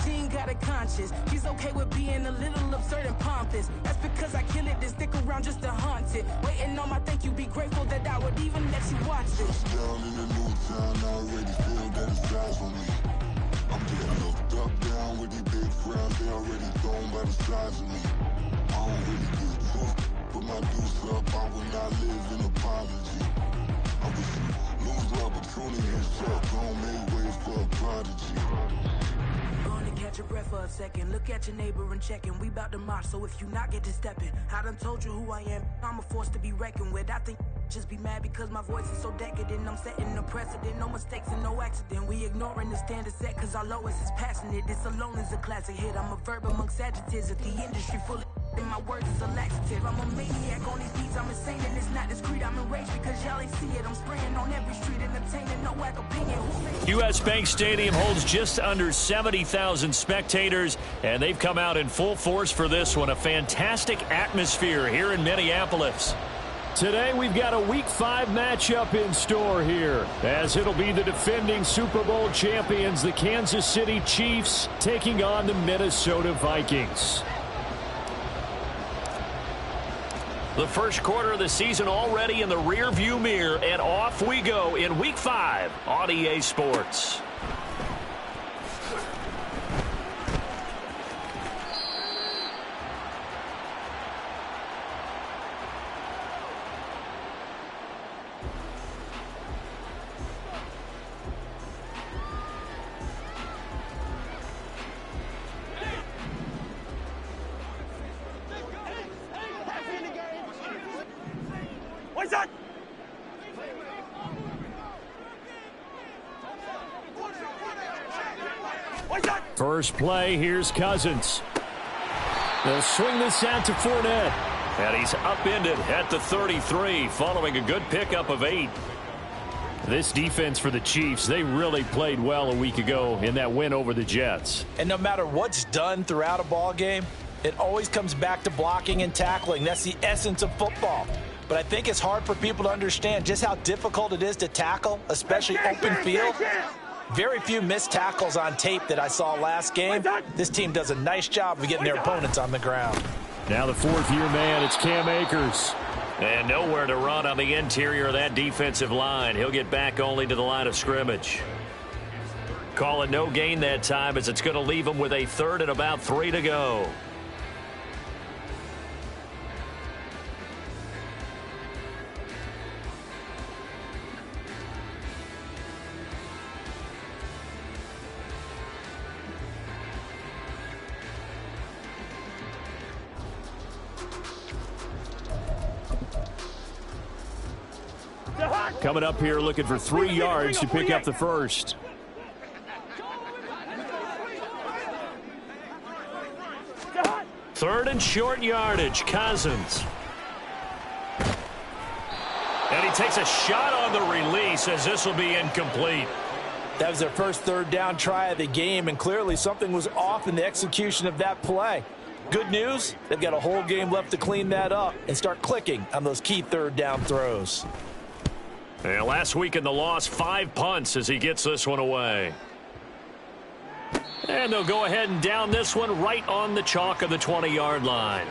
he ain't got a conscience. He's okay with being a little absurd and pompous. That's because I kill it, then stick around just to haunt it. Waiting on my thank you, be grateful that I would even let you watch this. Down in the new town, I already feel that it's eyes on me. I'm getting looked up, down with these big frowns, they already thrown by the size of me. I don't really give a fuck, put my deuce up, I will not live in apology. I wish you lose the opportunity and suck, don't make way for a prodigy. Gonna catch your breath for a second, look at your neighbor and checking. We bout to march, so if you not get to stepping, I done told you who I am, I'm a force to be reckoned with. I think just be mad because my voice is so decadent. I'm setting a precedent, no mistakes and no accident. We ignoring the standard set cause our lowest is passionate. This alone is a classic hit. I'm a verb amongst adjectives. If the industry full of and my words is a laxative. I'm a maniac on these beats, I'm insane and it's not discreet. I'm enraged because y'all ain't see it. I'm spraying on every street, entertaining, no whack opinion. U.S. Bank Stadium holds just under 70,000 spectators, and they've come out in full force for this one. A fantastic atmosphere here in Minneapolis. Today we've got a Week 5 matchup in store here, as it'll be the defending Super Bowl champions, the Kansas City Chiefs, taking on the Minnesota Vikings. The first quarter of the season already in the rearview mirror, and off we go in Week 5 on EA Sports. First play, here's Cousins. They'll swing this out to Fournette. And he's upended at the 33 following a good pickup of 8. This defense for the Chiefs, they really played well a week ago in that win over the Jets. And no matter what's done throughout a ball game, it always comes back to blocking and tackling. That's the essence of football. But I think it's hard for people to understand just how difficult it is to tackle, especially open field. Very few missed tackles on tape that I saw last game. This team does a nice job of getting their opponents on the ground. Now the fourth-year man, it's Cam Akers. And nowhere to run on the interior of that defensive line. He'll get back only to the line of scrimmage. Call it no gain that time, as it's going to leave him with a third and about 3 to go. Coming up here looking for 3 yards to pick up the first. Third and short yardage, Cousins. And he takes a shot on the release, as this will be incomplete. That was their first third down try of the game, and clearly something was off in the execution of that play. Good news, they've got a whole game left to clean that up and start clicking on those key third down throws. And last week in the loss, 5 punts as he gets this one away. And they'll go ahead and down this one right on the chalk of the 20-yard line.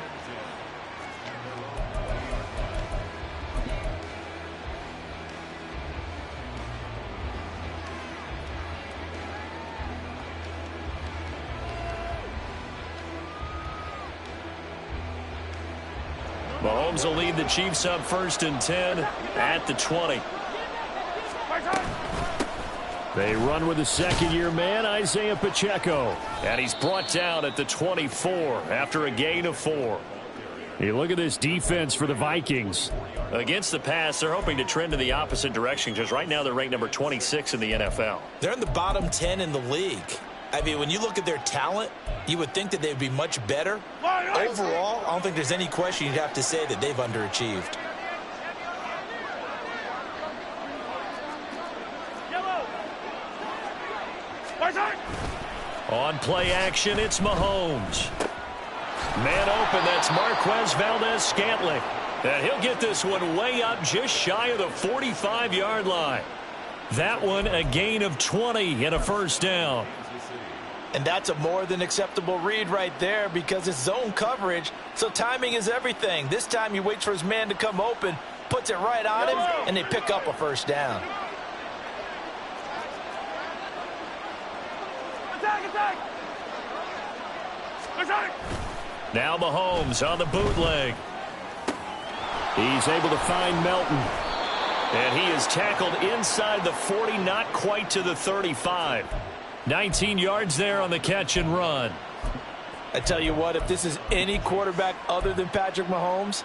Mahomes will lead the Chiefs up 1st and 10 at the 20. They run with the second-year man, Isaiah Pacheco. And he's brought down at the 24 after a gain of 4. Hey, look at this defense for the Vikings. Against the pass, they're hoping to trend in the opposite direction, because right now they're ranked number 26 in the NFL. They're in the bottom 10 in the league. I mean, when you look at their talent, you would think that they'd be much better. Overall, I don't think there's any question you'd have to say that they've underachieved. On play action, it's Mahomes. Man open, that's Marquez Valdez-Scantling. And he'll get this one way up just shy of the 45-yard line. That one a gain of 20 and a first down. And that's a more than acceptable read right there because it's zone coverage, so timing is everything. This time he waits for his man to come open, puts it right on him, and they pick up a first down. Attack! Now Mahomes on the bootleg. He's able to find Melton. And he is tackled inside the 40, not quite to the 35. 19 yards there on the catch and run. I tell you what, if this is any quarterback other than Patrick Mahomes,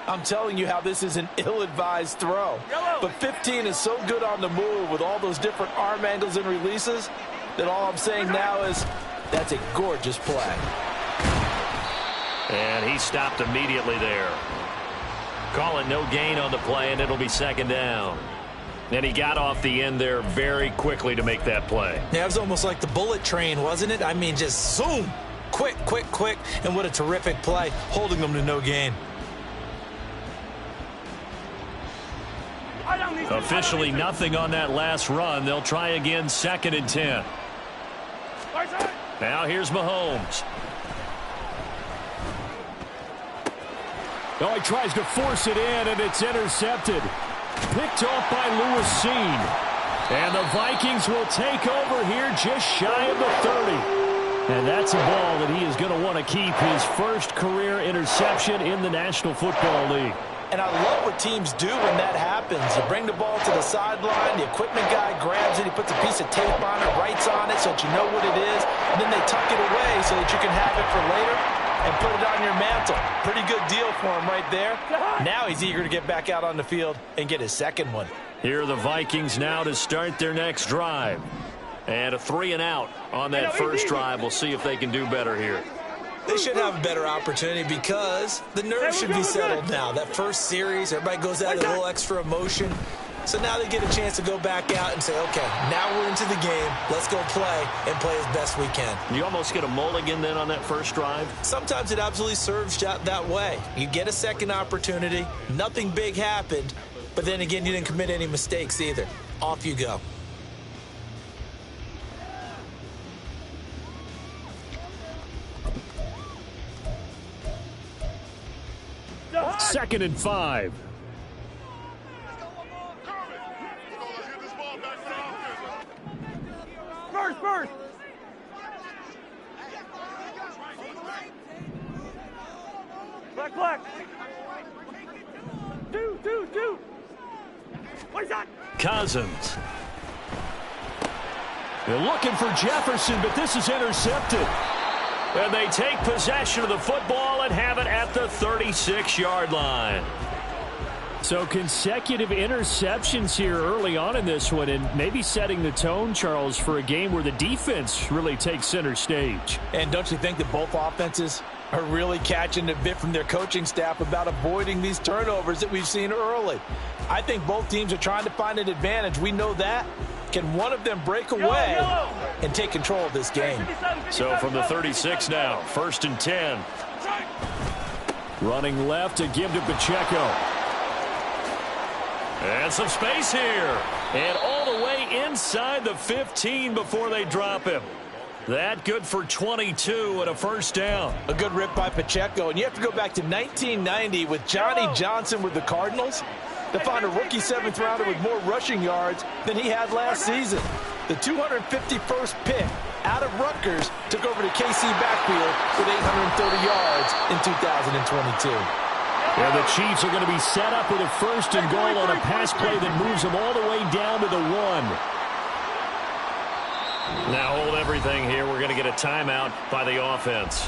I'm telling you how this is an ill-advised throw. But 15 is so good on the move with all those different arm angles and releases that all I'm saying now is that's a gorgeous play. And he stopped immediately there. Call it no gain on the play, and it'll be second down. And he got off the end there very quickly to make that play. Yeah, it was almost like the bullet train, wasn't it? I mean, just zoom. Quick. And what a terrific play, holding them to no gain. Officially nothing on that last run. They'll try again, 2nd and 10. Now here's Mahomes. Oh, he tries to force it in, and it's intercepted. Picked off by Lewis Seen. And the Vikings will take over here just shy of the 30. And that's a ball that he is going to want to keep, his first career interception in the National Football League. And I love what teams do when that happens. You bring the ball to the sideline, the equipment guy grabs it, he puts a piece of tape on it, writes on it so that you know what it is, and then they tuck it away so that you can have it for later and put it on your mantle. Pretty good deal for him right there. Now he's eager to get back out on the field and get his second one. Here are the Vikings now to start their next drive. And a 3-and-out on that first drive. We'll see if they can do better here. They should have a better opportunity because the nerves should be settled now. That first series, everybody goes out with a little extra emotion. So now they get a chance to go back out and say, okay, now we're into the game. Let's go play and play as best we can. You almost get a mulligan then on that first drive? Sometimes it absolutely serves that way. You get a second opportunity. Nothing big happened. But then again, you didn't commit any mistakes either. Off you go. Second and 5. First. Black. Two. What is that? Cousins. They're looking for Jefferson, but this is intercepted. And they take possession of the football and have it at the 36-yard line. So consecutive interceptions here early on in this one, and maybe setting the tone, Charles, for a game where the defense really takes center stage. And don't you think that both offenses are really catching a bit from their coaching staff about avoiding these turnovers that we've seen early? I think both teams are trying to find an advantage. We know that. Can one of them break away and take control of this game? So from the 36 now, 1st and 10. Running left to give to Pacheco. And some space here. And all the way inside the 15 before they drop him. That good for 22 and a first down. A good rip by Pacheco. And you have to go back to 1990 with Johnny Johnson with the Cardinals to find a rookie 7th rounder with more rushing yards than he had last season. The 251st pick out of Rutgers took over the KC backfield with 830 yards in 2022. And the Chiefs are going to be set up with a 1st and goal on a pass play that moves them all the way down to the 1. Now hold everything here. We're going to get a timeout by the offense.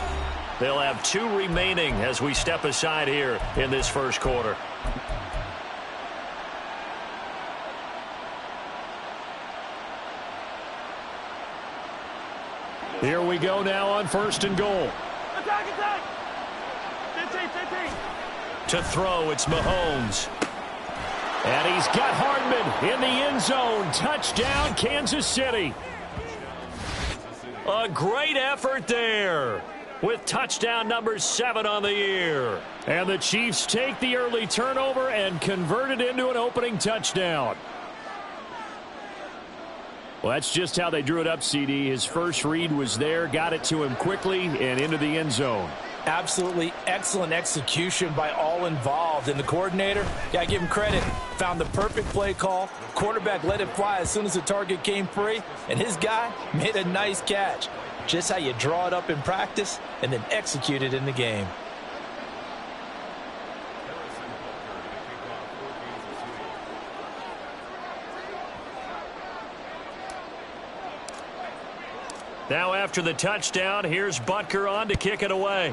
They'll have 2 remaining as we step aside here in this first quarter. Here we go now on 1st and goal. Attack! 15. To throw, it's Mahomes. And he's got Hardman in the end zone. Touchdown, Kansas City. A great effort there with touchdown number 7 on the year. And the Chiefs take the early turnover and convert it into an opening touchdown. Well, that's just how they drew it up, CD. His first read was there, got it to him quickly, and into the end zone. Absolutely excellent execution by all involved. And the coordinator, got to give him credit, found the perfect play call. Quarterback let it fly as soon as the target came free, and his guy made a nice catch. Just how you draw it up in practice and then execute it in the game. Now after the touchdown, here's Butker on to kick it away.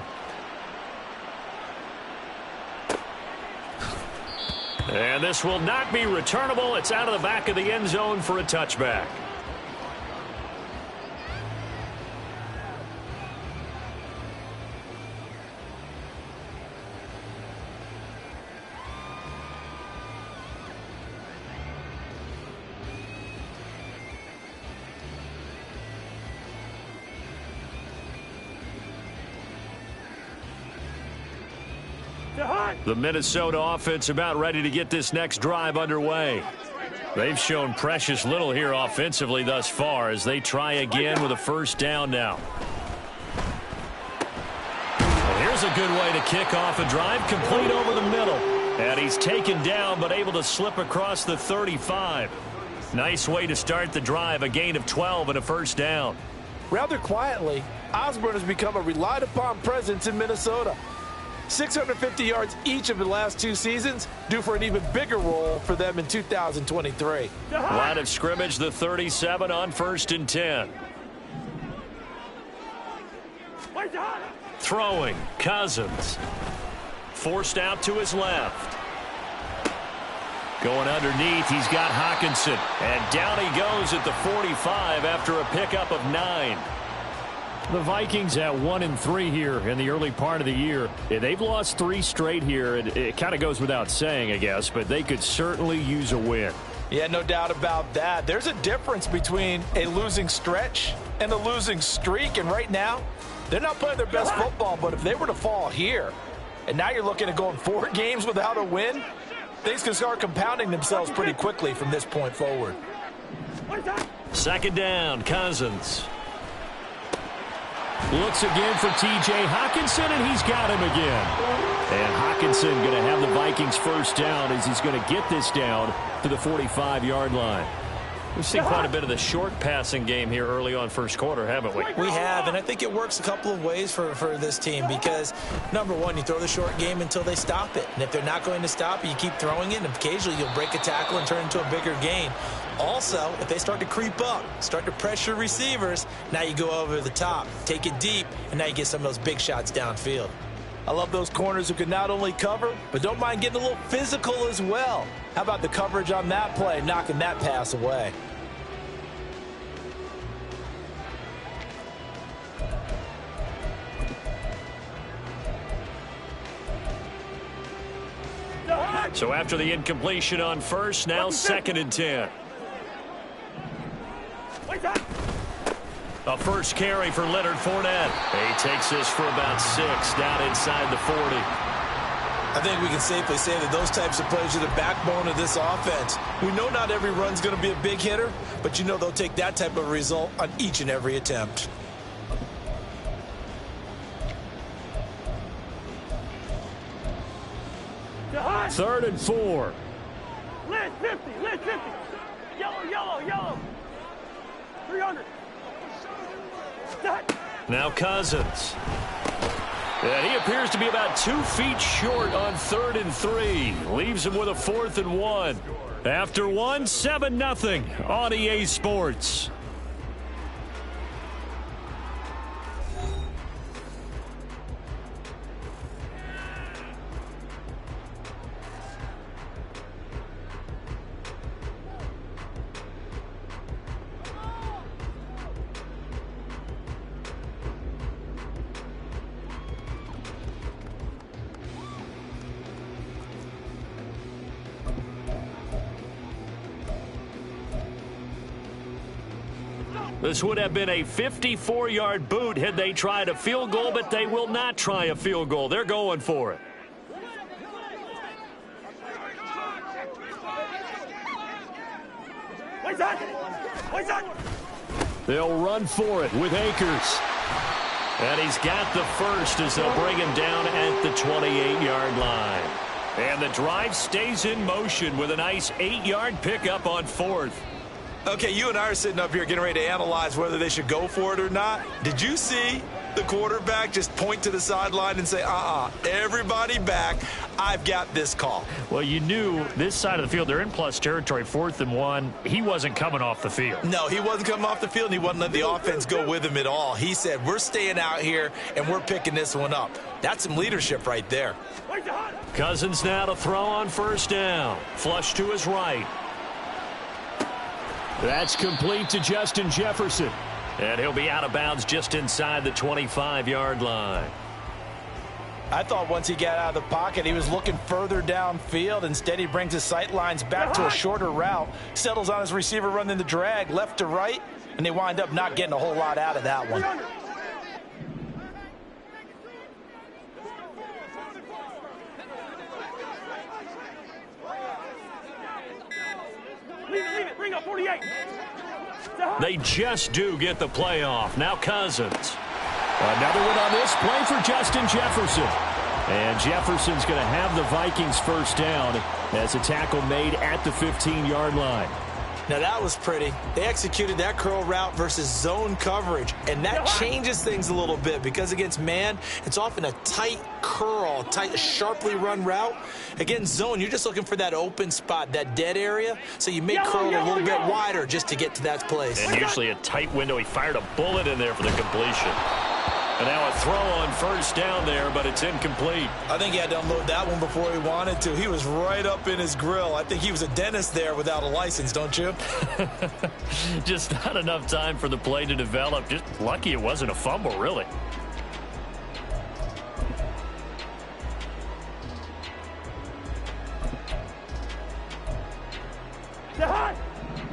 And this will not be returnable. It's out of the back of the end zone for a touchback. The Minnesota offense about ready to get this next drive underway. They've shown precious little here offensively thus far as they try again with a first down now. And here's a good way to kick off a drive, complete over the middle. And he's taken down but able to slip across the 35. Nice way to start the drive, a gain of 12 and a first down. Rather quietly, Osborne has become a relied upon presence in Minnesota. 650 yards each of the last 2 seasons, due for an even bigger role for them in 2023. Line of scrimmage, the 37 on 1st and 10. Throwing, Cousins. Forced out to his left. Going underneath, he's got Hockenson. And down he goes at the 45 after a pickup of 9. The Vikings at 1-3 here in the early part of the year. They've lost 3 straight here. It kind of goes without saying, I guess, but they could certainly use a win. Yeah, no doubt about that. There's a difference between a losing stretch and a losing streak, and right now, they're not playing their best football, but if they were to fall here, and now you're looking at going 4 games without a win, things can start compounding themselves pretty quickly from this point forward. Second down, Cousins. Looks again for T.J. Hockenson, and he's got him again. And Hockenson going to have the Vikings first down as he's going to get this down to the 45-yard line. We've seen quite a bit of the short passing game here early on first quarter, haven't we? We have, and I think it works a couple of ways for this team because, number one, you throw the short game until they stop it. And if they're not going to stop it, you keep throwing it, and occasionally you'll break a tackle and turn into a bigger gain. Also, if they start to creep up, start to pressure receivers, now you go over the top, take it deep, and now you get some of those big shots downfield. I love those corners who can not only cover, but don't mind getting a little physical as well. How about the coverage on that play, knocking that pass away? So after the incompletion on first, now 2nd and 10. A first carry for Leonard Fournette. He takes this for about 6 down inside the 40. I think we can safely say that those types of plays are the backbone of this offense. We know not every run's going to be a big hitter, but you know they'll take that type of result on each and every attempt. Third and 4. Lid 50, lid 50. Yellow, yellow, yellow. 300. Now Cousins. And he appears to be about 2 feet short on 3rd and 3. Leaves him with a 4th and 1. After 1, 7-0 on EA Sports. This would have been a 54-yard boot had they tried a field goal, but they will not try a field goal. They're going for it. They'll run for it with Akers. And he's got the first as they'll bring him down at the 28-yard line. And the drive stays in motion with a nice 8-yard pickup on 4th. Okay, you and I are sitting up here getting ready to analyze whether they should go for it or not. Did you see the quarterback just point to the sideline and say, everybody back, I've got this call? Well, you knew this side of the field, they're in plus territory, 4th and 1. He wasn't coming off the field. No, he wasn't coming off the field, and he wasn't letting the offense go with him at all. He said, we're staying out here, and we're picking this one up. That's some leadership right there. Cousins now to throw on 1st down. Flush to his right. That's complete to Justin Jefferson. And he'll be out of bounds just inside the 25-yard line. I thought once he got out of the pocket, he was looking further downfield. Instead, he brings his sight lines back to a shorter route, settles on his receiver running the drag left to right, and they wind up not getting a whole lot out of that one. Leave it. Bring up 48. They just do get the playoff. Now Cousins. Another one on this play for Justin Jefferson. And Jefferson's going to have the Vikings first down as a tackle made at the 15-yard line. Now that was pretty. They executed that curl route versus zone coverage, and that changes things a little bit because against man, it's often a tight curl, tight, sharply run route. Against zone, you're just looking for that open spot, that dead area, so you may curl a little bit wider just to get to that place. And usually a tight window. He fired a bullet in there for the completion. And now a throw on 1st down there, but it's incomplete. I think he had to unload that one before he wanted to. He was right up in his grill. I think he was a dentist there without a license, don't you? Just not enough time for the play to develop. Just lucky it wasn't a fumble, really.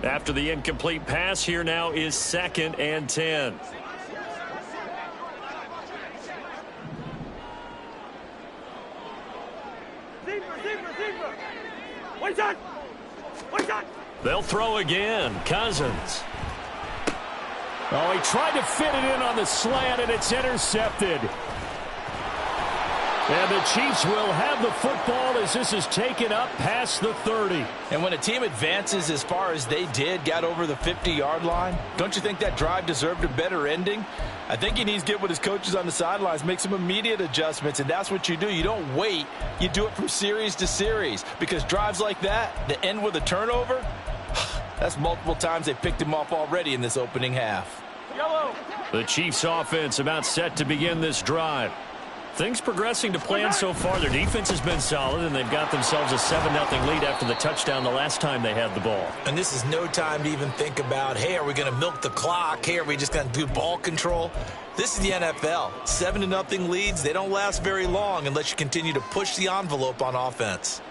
After the incomplete pass, here now is 2nd and 10. They'll throw again. Cousins. Oh, he tried to fit it in on the slant, and it's intercepted. And the Chiefs will have the football as this is taken up past the 30. And when a team advances as far as they did, got over the 50-yard line, don't you think that drive deserved a better ending? I think he needs to get with his coaches on the sidelines, make some immediate adjustments, and that's what you do. You don't wait. You do it from series to series because drives like that, that end with a turnover, that's multiple times they picked him off already in this opening half. The Chiefs offense about set to begin this drive. Things progressing to plan so far. Their defense has been solid, and they've got themselves a 7-0 lead after the touchdown the last time they had the ball. And this is no time to even think about, hey, are we going to milk the clock? Hey, are we just going to do ball control? This is the NFL. 7-0 leads, they don't last very long unless you continue to push the envelope on offense.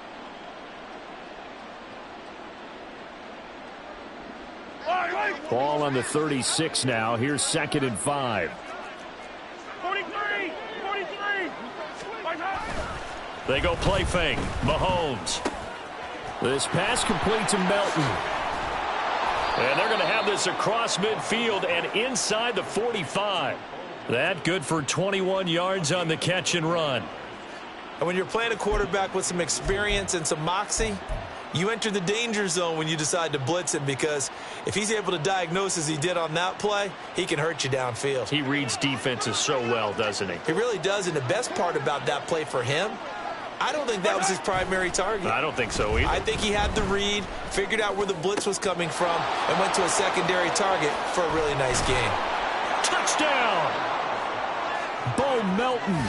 Ball on the 36 now. Here's 2nd and 5. 43. They go play fake. Mahomes. This pass complete to Melton. And they're going to have this across midfield and inside the 45. That good for 21 yards on the catch and run. And when you're playing a quarterback with some experience and some moxie, you enter the danger zone when you decide to blitz him because if he's able to diagnose as he did on that play, he can hurt you downfield. He reads defenses so well, doesn't he? He really does, and the best part about that play for him, I don't think that was his primary target. I don't think so either. I think he had the read, figured out where the blitz was coming from, and went to a secondary target for a really nice game. Touchdown! Bo Melton,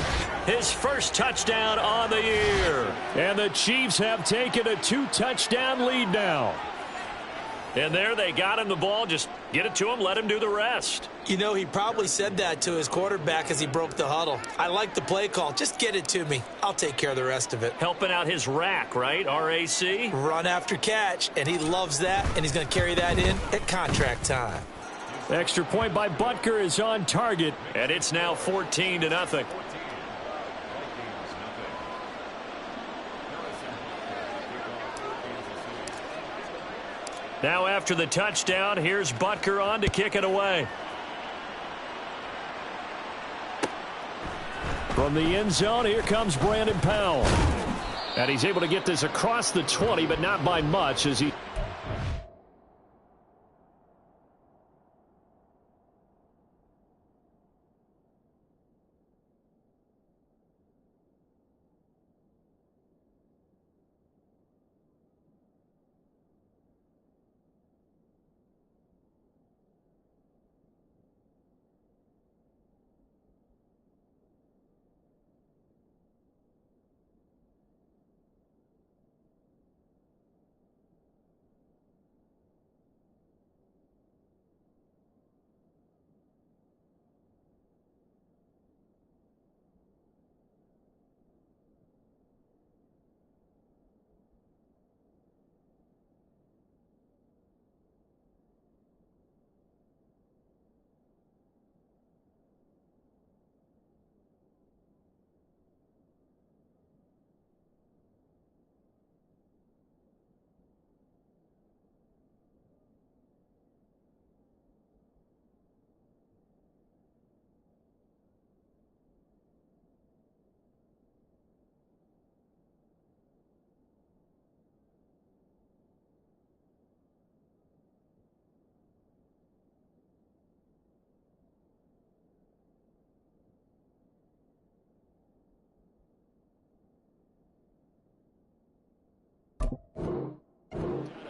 his first touchdown on the year. And the Chiefs have taken a 2-touchdown lead now. And there they got him the ball. Just get it to him, let him do the rest. You know, he probably said that to his quarterback as he broke the huddle. I like the play call. Just get it to me. I'll take care of the rest of it. Helping out his rack, right? RAC? Run after catch, and he loves that, and he's going to carry that in at contract time. Extra point by Butker is on target, and it's now 14-0. Now after the touchdown, here's Butker on to kick it away. From the end zone, here comes Brandon Powell. And he's able to get this across the 20, but not by much as he...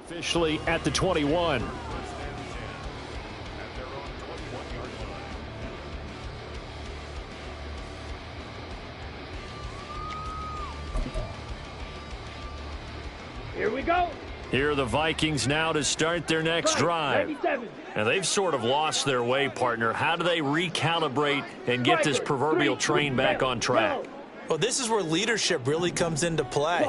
Officially at the 21. Here we go. Here are the Vikings now to start their next drive. 97. And they've sort of lost their way, partner. How do they recalibrate and get this proverbial train back on track? Well, this is where leadership really comes into play.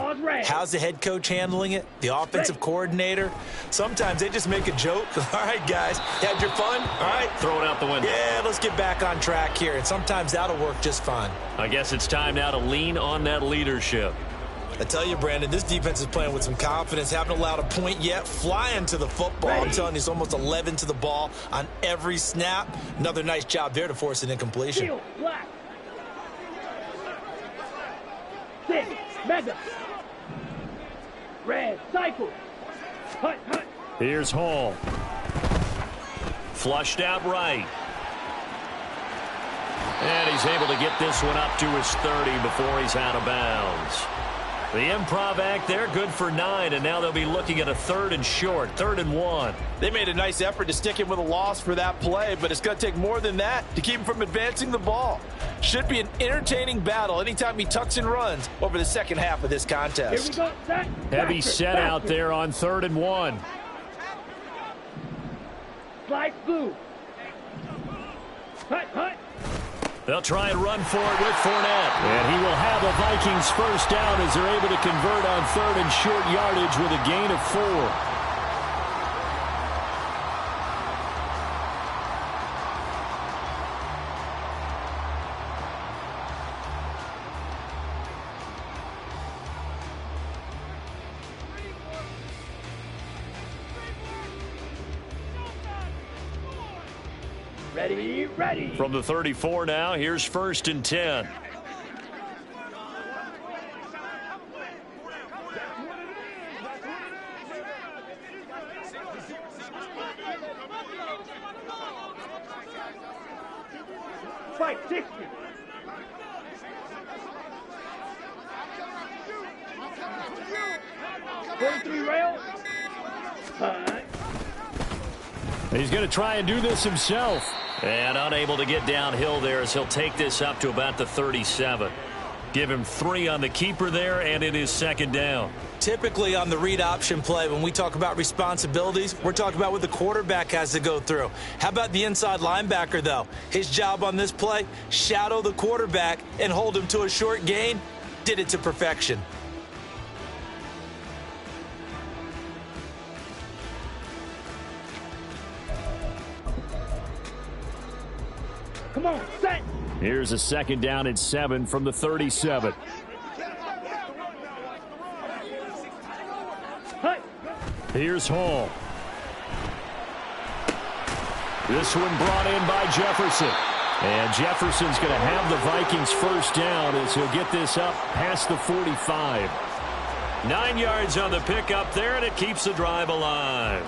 How's the head coach handling it? The offensive coordinator? Sometimes they just make a joke. All right, guys, you had your fun? All right. Throw it out the window. Yeah, let's get back on track here. And sometimes that'll work just fine. I guess it's time now to lean on that leadership. I tell you, Brandon, this defense is playing with some confidence. Haven't allowed a point yet. Flying to the football. I'm telling you, it's almost 11 to the ball on every snap. Another nice job there to force an incompletion. Steel, black. 6, mega. Red, cycle. Hut, hut. Here's Hall. Flushed out right. And he's able to get this one up to his 30 before he's out of bounds. The improv act there, good for 9, and now they'll be looking at a 3rd and short, 3rd and 1. They made a nice effort to stick him with a loss for that play, but it's going to take more than that to keep him from advancing the ball. Should be an entertaining battle anytime he tucks and runs over the second half of this contest. Here we go, set. Heavy set out there on 3rd and 1. Slide blue. Hut, hut. They'll try and run for it with Fournette. And he will have a Vikings first down as they're able to convert on 3rd and short yardage with a gain of 4. Ready, ready. From the 34 now, here's 1st and 10. Fight 60. Rail. He's going to try and do this himself. And unable to get downhill there as he'll take this up to about the 37. Give him 3 on the keeper there, and it is 2nd down. Typically on the read option play, when we talk about responsibilities, we're talking about what the quarterback has to go through. How about the inside linebacker, though? His job on this play, shadow the quarterback and hold him to a short gain. Did it to perfection. Come on, set. Here's a 2nd down and 7 from the 37. Hut. Here's Hall. This one brought in by Jefferson. And Jefferson's going to have the Vikings first down as he'll get this up past the 45. 9 yards on the pickup there, and it keeps the drive alive.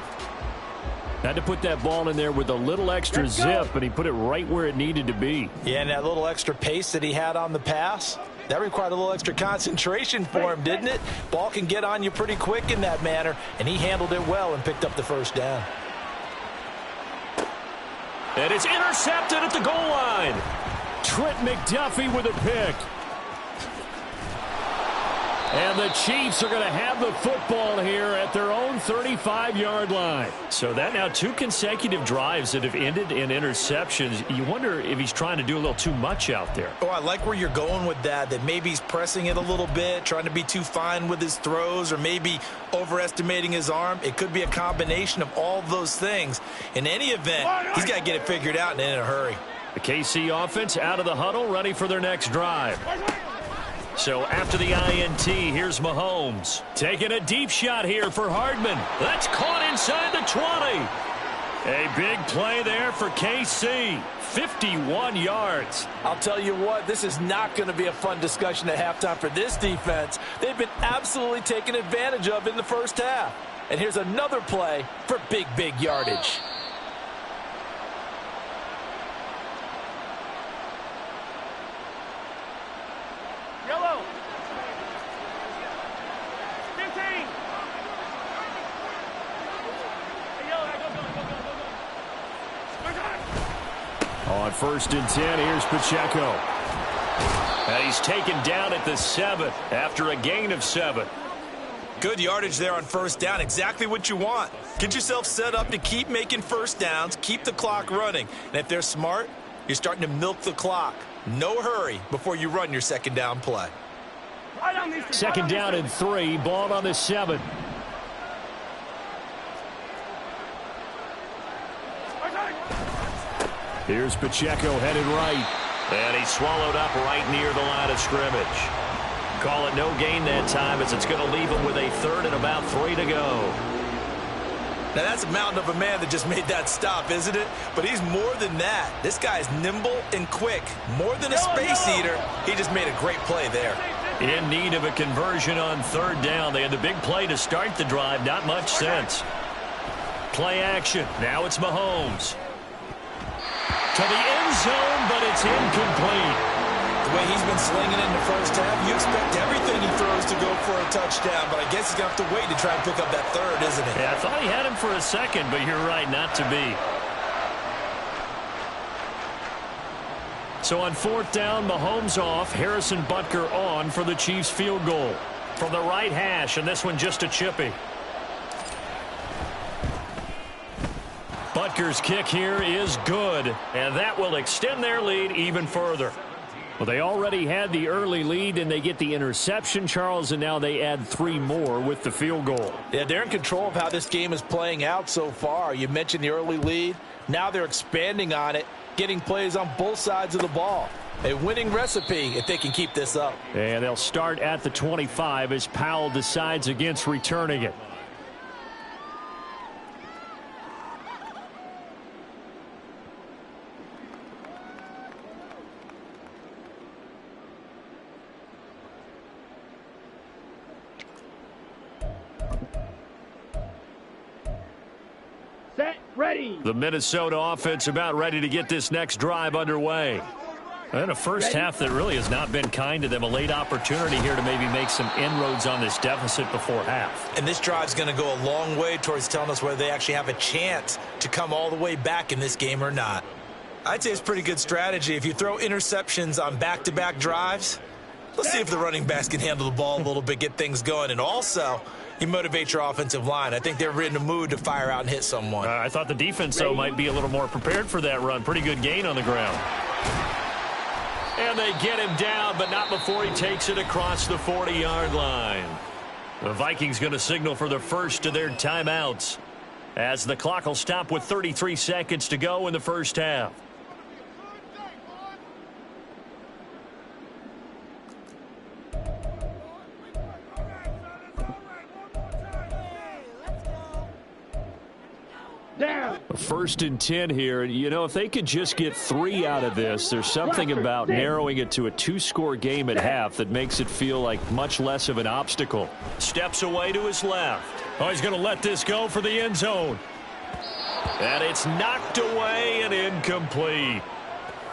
Had to put that ball in there with a little extra zip, but he put it right where it needed to be. Yeah, and that little extra pace that he had on the pass, that required a little extra concentration for him, didn't it? Ball can get on you pretty quick in that manner, and he handled it well and picked up the first down. And it's intercepted at the goal line. Trent McDuffie with a pick. And the Chiefs are going to have the football here at their own 35-yard line. So that now 2 consecutive drives that have ended in interceptions. You wonder if he's trying to do a little too much out there. Oh, I like where you're going with that maybe he's pressing it a little bit, trying to be too fine with his throws, or maybe overestimating his arm. It could be a combination of all of those things. In any event, he's got to get it figured out and in a hurry. The KC offense out of the huddle, ready for their next drive. So after the INT, here's Mahomes. Taking a deep shot here for Hardman. That's caught inside the 20. A big play there for KC. 51 yards. I'll tell you what, this is not going to be a fun discussion at halftime for this defense. They've been absolutely taken advantage of in the first half. And here's another play for big yardage. Yellow. 15. On 1st and 10, here's Pacheco. And he's taken down at the 7 after a gain of 7. Good yardage there on first down. Exactly what you want. Get yourself set up to keep making first downs, keep the clock running. And if they're smart, you're starting to milk the clock. No hurry before you run your second down play. Second down and 3, ball on the 7. Here's Pacheco headed right. And he's swallowed up right near the line of scrimmage. Call it no gain that time as it's going to leave him with a 3rd and about 3 to go. Now, that's a mountain of a man that just made that stop, isn't it? But he's more than that. This guy's nimble and quick. More than a space eater. He just made a great play there. In need of a conversion on 3rd down. They had the big play to start the drive. Not much sense. Play action. Now it's Mahomes. To the end zone, but it's incomplete. The way he's been slinging in the first half, you expect everything he throws to go for a touchdown, but I guess he's going to have to wait to try and pick up that 3rd, isn't he? Yeah, I thought he had him for a second, but you're right, not to be. So on 4th down, Mahomes off, Harrison Butker on for the Chiefs field goal. From the right hash, and this one just a chippy. Butker's kick here is good, and that will extend their lead even further. Well, they already had the early lead, and they get the interception, Charles, and now they add 3 more with the field goal. Yeah, they're in control of how this game is playing out so far. You mentioned the early lead. Now they're expanding on it, getting plays on both sides of the ball. A winning recipe if they can keep this up. And they'll start at the 25 as Powell decides against returning it. Set, ready. The Minnesota offense about ready to get this next drive underway. And a first half that really has not been kind to them. A late opportunity here to maybe make some inroads on this deficit before half. And this drive's going to go a long way towards telling us whether they actually have a chance to come all the way back in this game or not. I'd say it's pretty good strategy. If you throw interceptions on back-to-back drives, let's see if the running backs can handle the ball a little bit, get things going. And also, you motivate your offensive line. I think they're in the mood to fire out and hit someone. I thought the defense, though, might be a little more prepared for that run. Pretty good gain on the ground. And they get him down, but not before he takes it across the 40-yard line. The Vikings going to signal for the first of their timeouts as the clock will stop with 33 seconds to go in the first half. Down. down. 1st and 10 here. You know, if they could just get 3 out of this, there's something about narrowing it to a 2-score game at half that makes it feel like much less of an obstacle. Steps away to his left. Oh, he's going to let this go for the end zone. And it's knocked away and incomplete.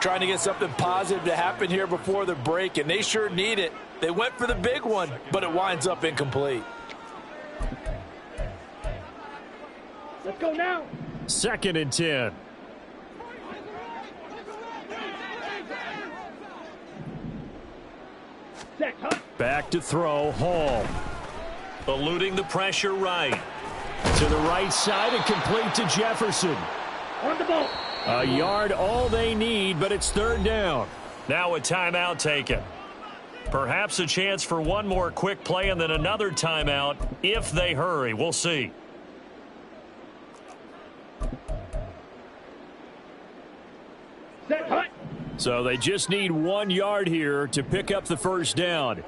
Trying to get something positive to happen here before the break, and they sure need it. They went for the big one, but it winds up incomplete. Let's go now. 2nd and 10. Set, huh? Back to throw, Hall. Eluding the pressure right. To the right side and complete to Jefferson. On the ball. A yard all they need, but it's 3rd down. Now a timeout taken. Perhaps a chance for one more quick play and then another timeout if they hurry. We'll see. Set, huh? So they just need 1 yard here to pick up the 1st down.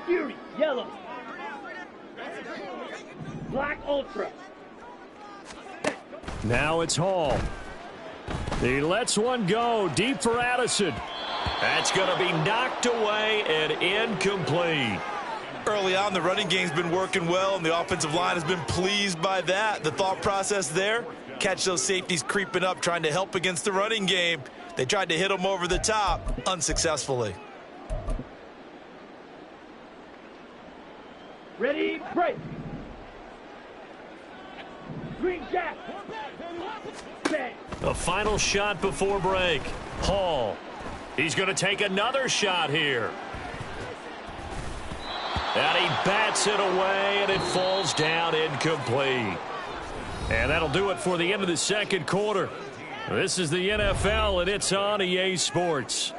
Fury, yellow. Black Ultra. Now it's Hall. He lets one go deep for Addison. That's going to be knocked away and incomplete. Early on, the running game's been working well, and the offensive line has been pleased by that. The thought process there, catch those safeties creeping up, trying to help against the running game. They tried to hit them over the top, unsuccessfully. Ready, break. Green Jack. Set. The final shot before break. Hall. He's going to take another shot here. And he bats it away, and it falls down incomplete. And that'll do it for the end of the 2nd quarter. This is the NFL, and it's on EA Sports.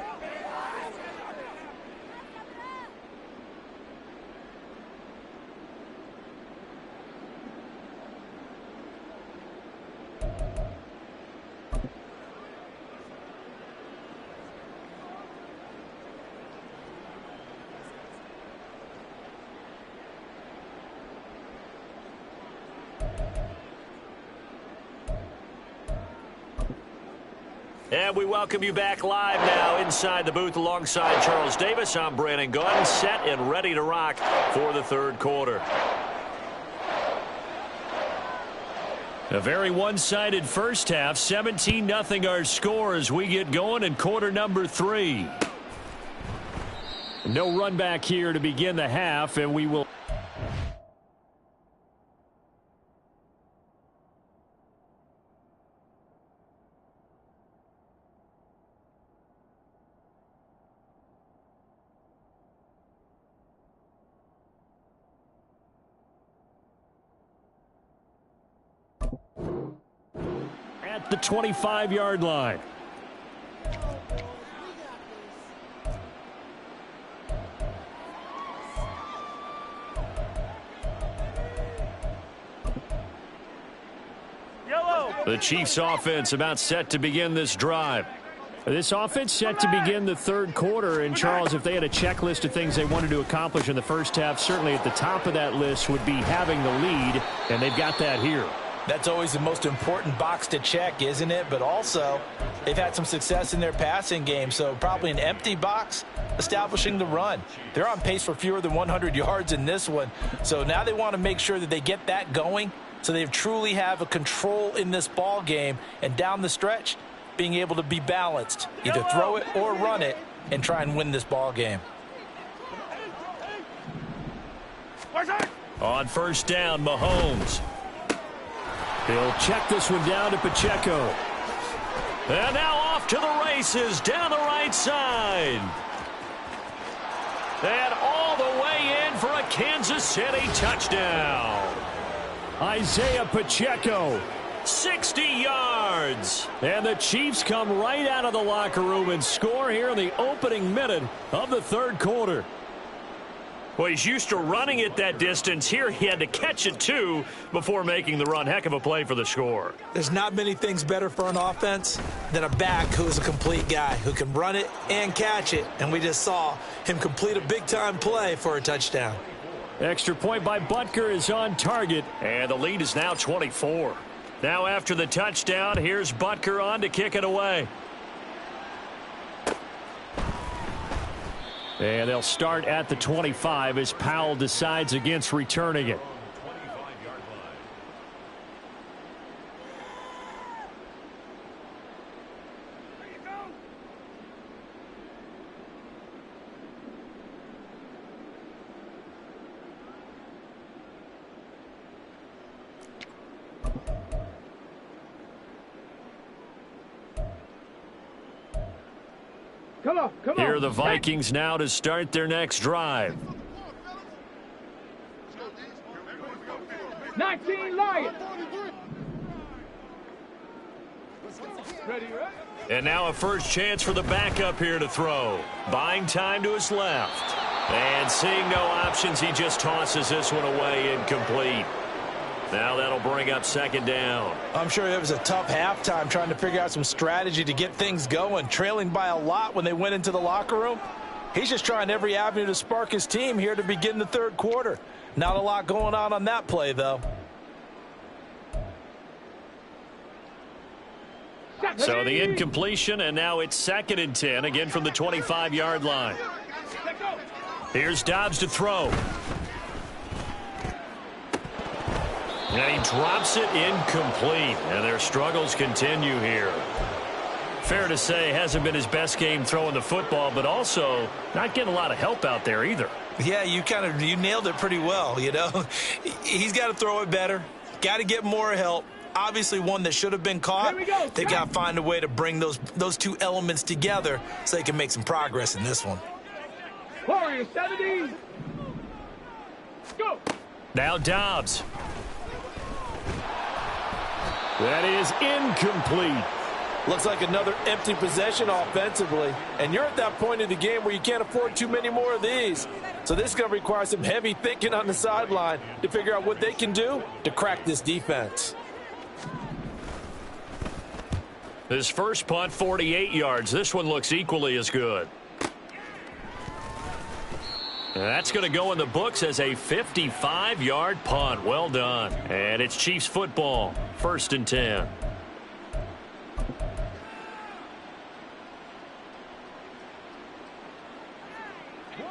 And we welcome you back live now inside the booth alongside Charles Davis. I'm Brandon Gunn, set and ready to rock for the 3rd quarter. A very one-sided first half, 17-0 our score as we get going in quarter number 3. No run back here to begin the half, and we will... at the 25-yard line. Yellow. The Chiefs offense about set to begin this drive. This offense set to begin the 3rd quarter, and Charles, if they had a checklist of things they wanted to accomplish in the first half, certainly at the top of that list would be having the lead, and they've got that here. That's always the most important box to check, isn't it? But also, they've had some success in their passing game, so probably an empty box establishing the run. They're on pace for fewer than 100 yards in this one, so now they want to make sure that they get that going so they truly have a control in this ball game, and down the stretch, being able to be balanced, either throw it or run it, and try and win this ball game. On first down, Mahomes. He'll check this one down to Pacheco. And now off to the races down the right side. And all the way in for a Kansas City touchdown. Isaiah Pacheco, 60 yards. And the Chiefs come right out of the locker room and score here in the opening minute of the 3rd quarter. Well, he's used to running it that distance. Here he had to catch it, too, before making the run. Heck of a play for the score. There's not many things better for an offense than a back who's a complete guy, who can run it and catch it. And we just saw him complete a big-time play for a touchdown. Extra point by Butker is on target, and the lead is now 24. Now after the touchdown, here's Butker on to kick it away. And they'll start at the 25 as Powell decides against returning it. Come on. Here are the Vikings now to start their next drive. 19 Lions. Ready? And now a first chance for the backup here to throw. Buying time to his left. And seeing no options, he just tosses this one away incomplete. Now that'll bring up second down. I'm sure it was a tough halftime trying to figure out some strategy to get things going, trailing by a lot when they went into the locker room. He's just trying every avenue to spark his team here to begin the third quarter. Not a lot going on that play, though. So the incompletion, and now it's 2nd and 10, again from the 25-yard line. Here's Dobbs to throw. And he drops it incomplete, and their struggles continue here. Fair to say, hasn't been his best game throwing the football, but also not getting a lot of help out there either. Yeah, you nailed it pretty well, you know. He's got to throw it better, got to get more help. Obviously one that should have been caught. They've got to find a way to bring those two elements together so they can make some progress in this one. Warrior 70. Go. Now Dobbs. That is incomplete. Looks like another empty possession offensively. And you're at that point in the game where you can't afford too many more of these. So this is going to require some heavy thinking on the sideline to figure out what they can do to crack this defense. His first punt, 48 yards. This one looks equally as good. And that's going to go in the books as a 55-yard punt. Well done. And it's Chiefs football, 1st and 10.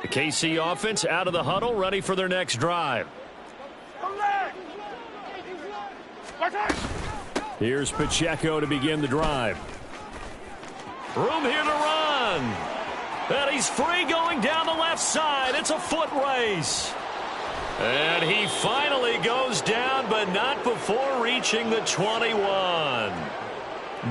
The KC offense out of the huddle, ready for their next drive. Here's Pacheco to begin the drive. Room here to run. And he's free going down the left side. It's a foot race. And he finally goes down, but not before reaching the 21.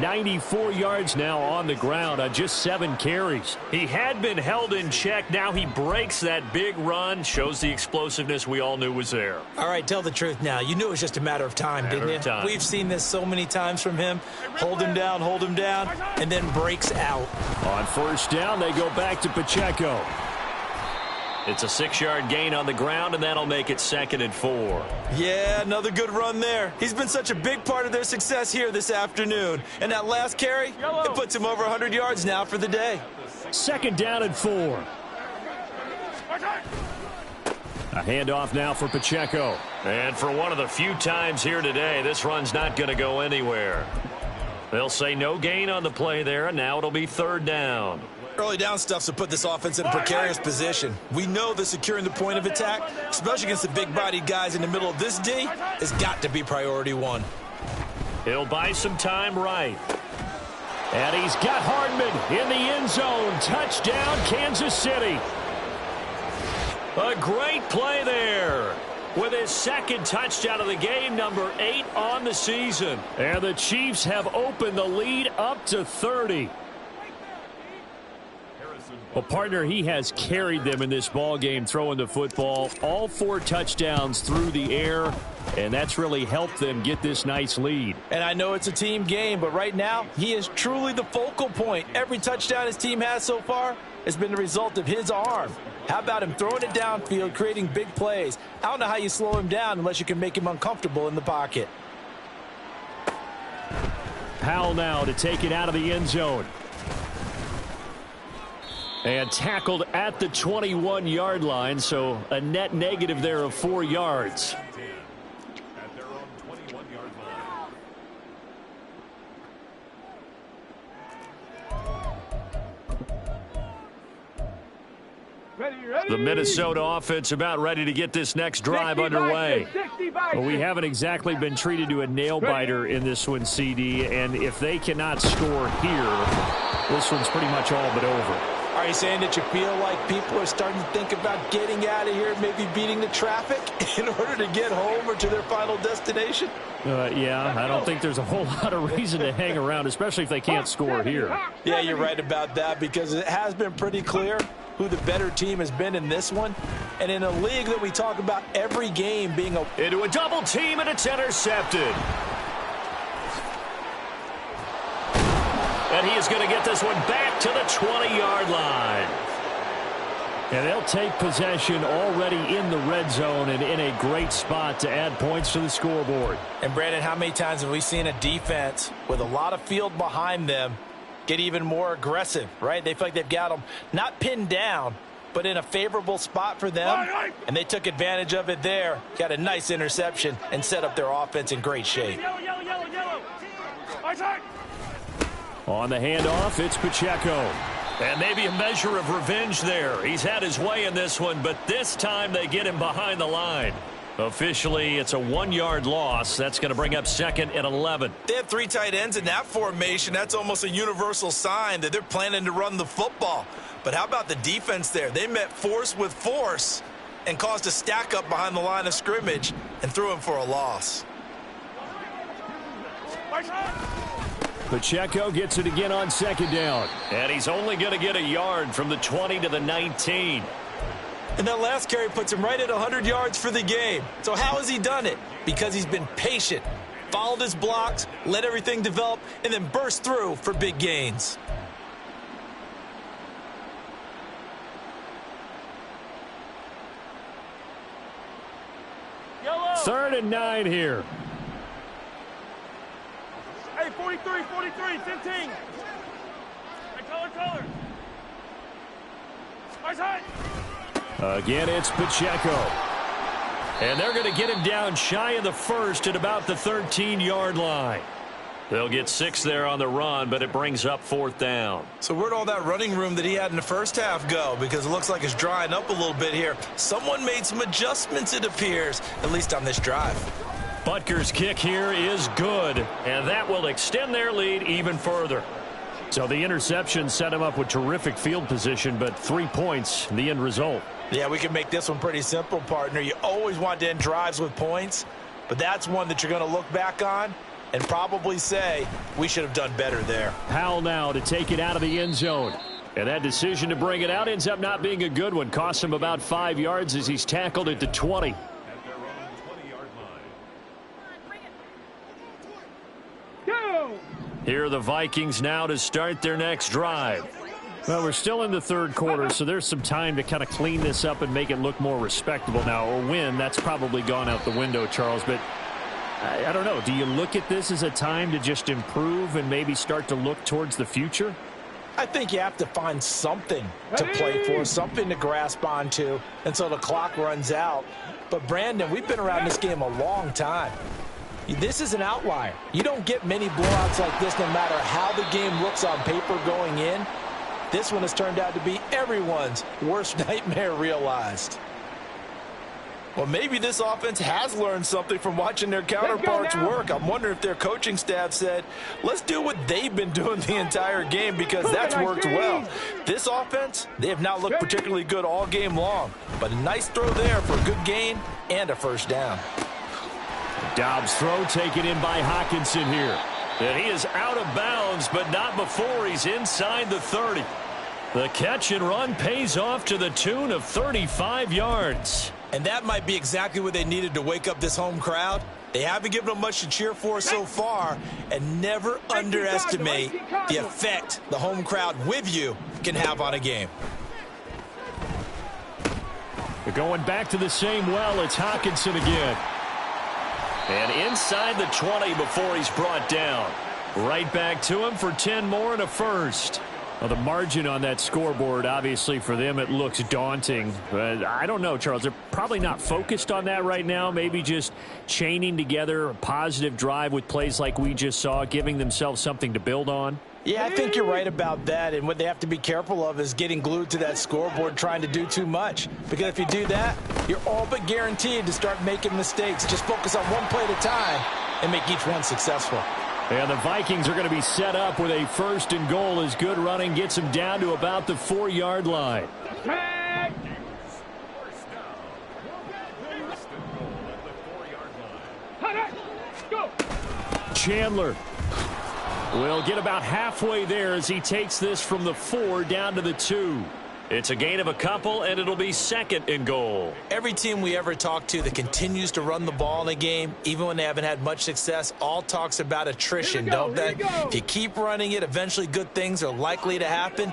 94 yards now on the ground on just 7 carries. He had been held in check. Now he breaks that big run. Shows the explosiveness we all knew was there. All right, tell the truth now. You knew it was just a matter of time, didn't you? We've seen this so many times from him. Hold him down, and then breaks out. On first down, they go back to Pacheco. It's a 6-yard gain on the ground, and that'll make it 2nd and 4. Yeah, another good run there. He's been such a big part of their success here this afternoon. And that last carry, it puts him over 100 yards now for the day. 2nd down and 4. A handoff now for Pacheco. And for one of the few times here today, this run's not going to go anywhere. They'll say no gain on the play there, and now it'll be 3rd down. Early down stuff to put this offense in a precarious position. We know that securing the point of attack, especially against the big-bodied guys in the middle of this D, has got to be priority 1. He'll buy some time right. And he's got Hardman in the end zone. Touchdown, Kansas City. A great play there. With his 2nd touchdown of the game, number 8 on the season. And the Chiefs have opened the lead up to 30. Well, partner, he has carried them in this ball game throwing the football. All 4 touchdowns through the air, and that's really helped them get this nice lead. And I know it's a team game, but right now he is truly the focal point. Every touchdown his team has so far has been the result of his arm. How about him throwing it downfield, creating big plays? I don't know how you slow him down unless you can make him uncomfortable in the pocket. Powell now to take it out of the end zone. And tackled at the 21-yard line, so a net negative there of 4 yards. The Minnesota offense about ready to get this next drive underway. Well, we haven't exactly been treated to a nail-biter in this one, CD, and if they cannot score here, this one's pretty much all but over. Are you saying that you feel like people are starting to think about getting out of here, maybe beating the traffic in order to get home or to their final destination? Yeah, I don't think there's a whole lot of reason to hang around, especially if they can't score here. Yeah, you're right about that, because it has been pretty clear who the better team has been in this one. And in a league that we talk about every game being into a double team, and it's intercepted. And he is going to get this one back to the 20-yard line. And they'll take possession already in the red zone and in a great spot to add points to the scoreboard. And Brandon, how many times have we seen a defense with a lot of field behind them get even more aggressive, right? They feel like they've got them not pinned down, but in a favorable spot for them. And they took advantage of it there, got a nice interception, and set up their offense in great shape. On the handoff, it's Pacheco. And maybe a measure of revenge there. He's had his way in this one, but this time they get him behind the line. Officially, it's a 1-yard loss. That's going to bring up 2nd and 11. They have 3 tight ends in that formation. That's almost a universal sign that they're planning to run the football. But how about the defense there? They met force with force and caused a stack up behind the line of scrimmage and threw him for a loss. Pacheco gets it again on 2nd down. And he's only going to get a yard from the 20 to the 19. And that last carry puts him right at 100 yards for the game. So how has he done it? Because he's been patient, followed his blocks, let everything develop, and then burst through for big gains. Yellow. 3rd and 9 here. Hey, 43, 15. Hey, color. Eyes high. Again, it's Pacheco. And they're going to get him down shy of the 1st at about the 13-yard line. They'll get 6 there on the run, but it brings up 4th down. So where'd all that running room that he had in the first half go? Because it looks like it's drying up a little bit here. Someone made some adjustments, it appears, at least on this drive. Butker's kick here is good, and that will extend their lead even further. So the interception set him up with terrific field position, but 3 points, the end result. Yeah, we can make this one pretty simple, partner. You always want to end drives with points, but that's one that you're going to look back on and probably say, we should have done better there. Powell now to take it out of the end zone. And that decision to bring it out ends up not being a good one. Costs him about 5 yards as he's tackled at the 20. Here are the Vikings now to start their next drive. Well, we're still in the 3rd quarter, so there's some time to kind of clean this up and make it look more respectable now. A win, that's probably gone out the window, Charles. But I don't know. Do you look at this as a time to just improve and maybe start to look towards the future? I think you have to find something to play for, something to grasp onto until the clock runs out. But, Brandon, we've been around this game a long time. This is an outlier. You don't get many blowouts like this no matter how the game looks on paper going in. This one has turned out to be everyone's worst nightmare realized. Well, maybe this offense has learned something from watching their counterparts work. I'm wondering if their coaching staff said, let's do what they've been doing the entire game, because that's worked well. This offense, they have not looked particularly good all game long, but a nice throw there for a good gain and a 1st down. Dobbs' throw taken in by Hawkinson here. And he is out of bounds, but not before he's inside the 30. The catch and run pays off to the tune of 35 yards. And that might be exactly what they needed to wake up this home crowd. They haven't given them much to cheer for so far, and never underestimate the effect the home crowd with you can have on a game. Going back to the same well, it's Hawkinson again. And inside the 20 before he's brought down. Right back to him for 10 more and a first. Well, the margin on that scoreboard, obviously, for them, it looks daunting. But I don't know, Charles. They're probably not focused on that right now. Maybe just chaining together a positive drive with plays like we just saw, giving themselves something to build on. Yeah, I think you're right about that. And what they have to be careful of is getting glued to that scoreboard trying to do too much. Because if you do that, you're all but guaranteed to start making mistakes. Just focus on one play at a time and make each one successful. And the Vikings are going to be set up with a first and goal as good running gets them down to about the 4-yard line. Chandler will get about halfway there as he takes this from the 4 down to the 2. It's a gain of a couple, and it'll be second and goal. Every team we ever talk to that continues to run the ball in a game, even when they haven't had much success, all talks about attrition, don't they? If you keep running it, eventually good things are likely to happen.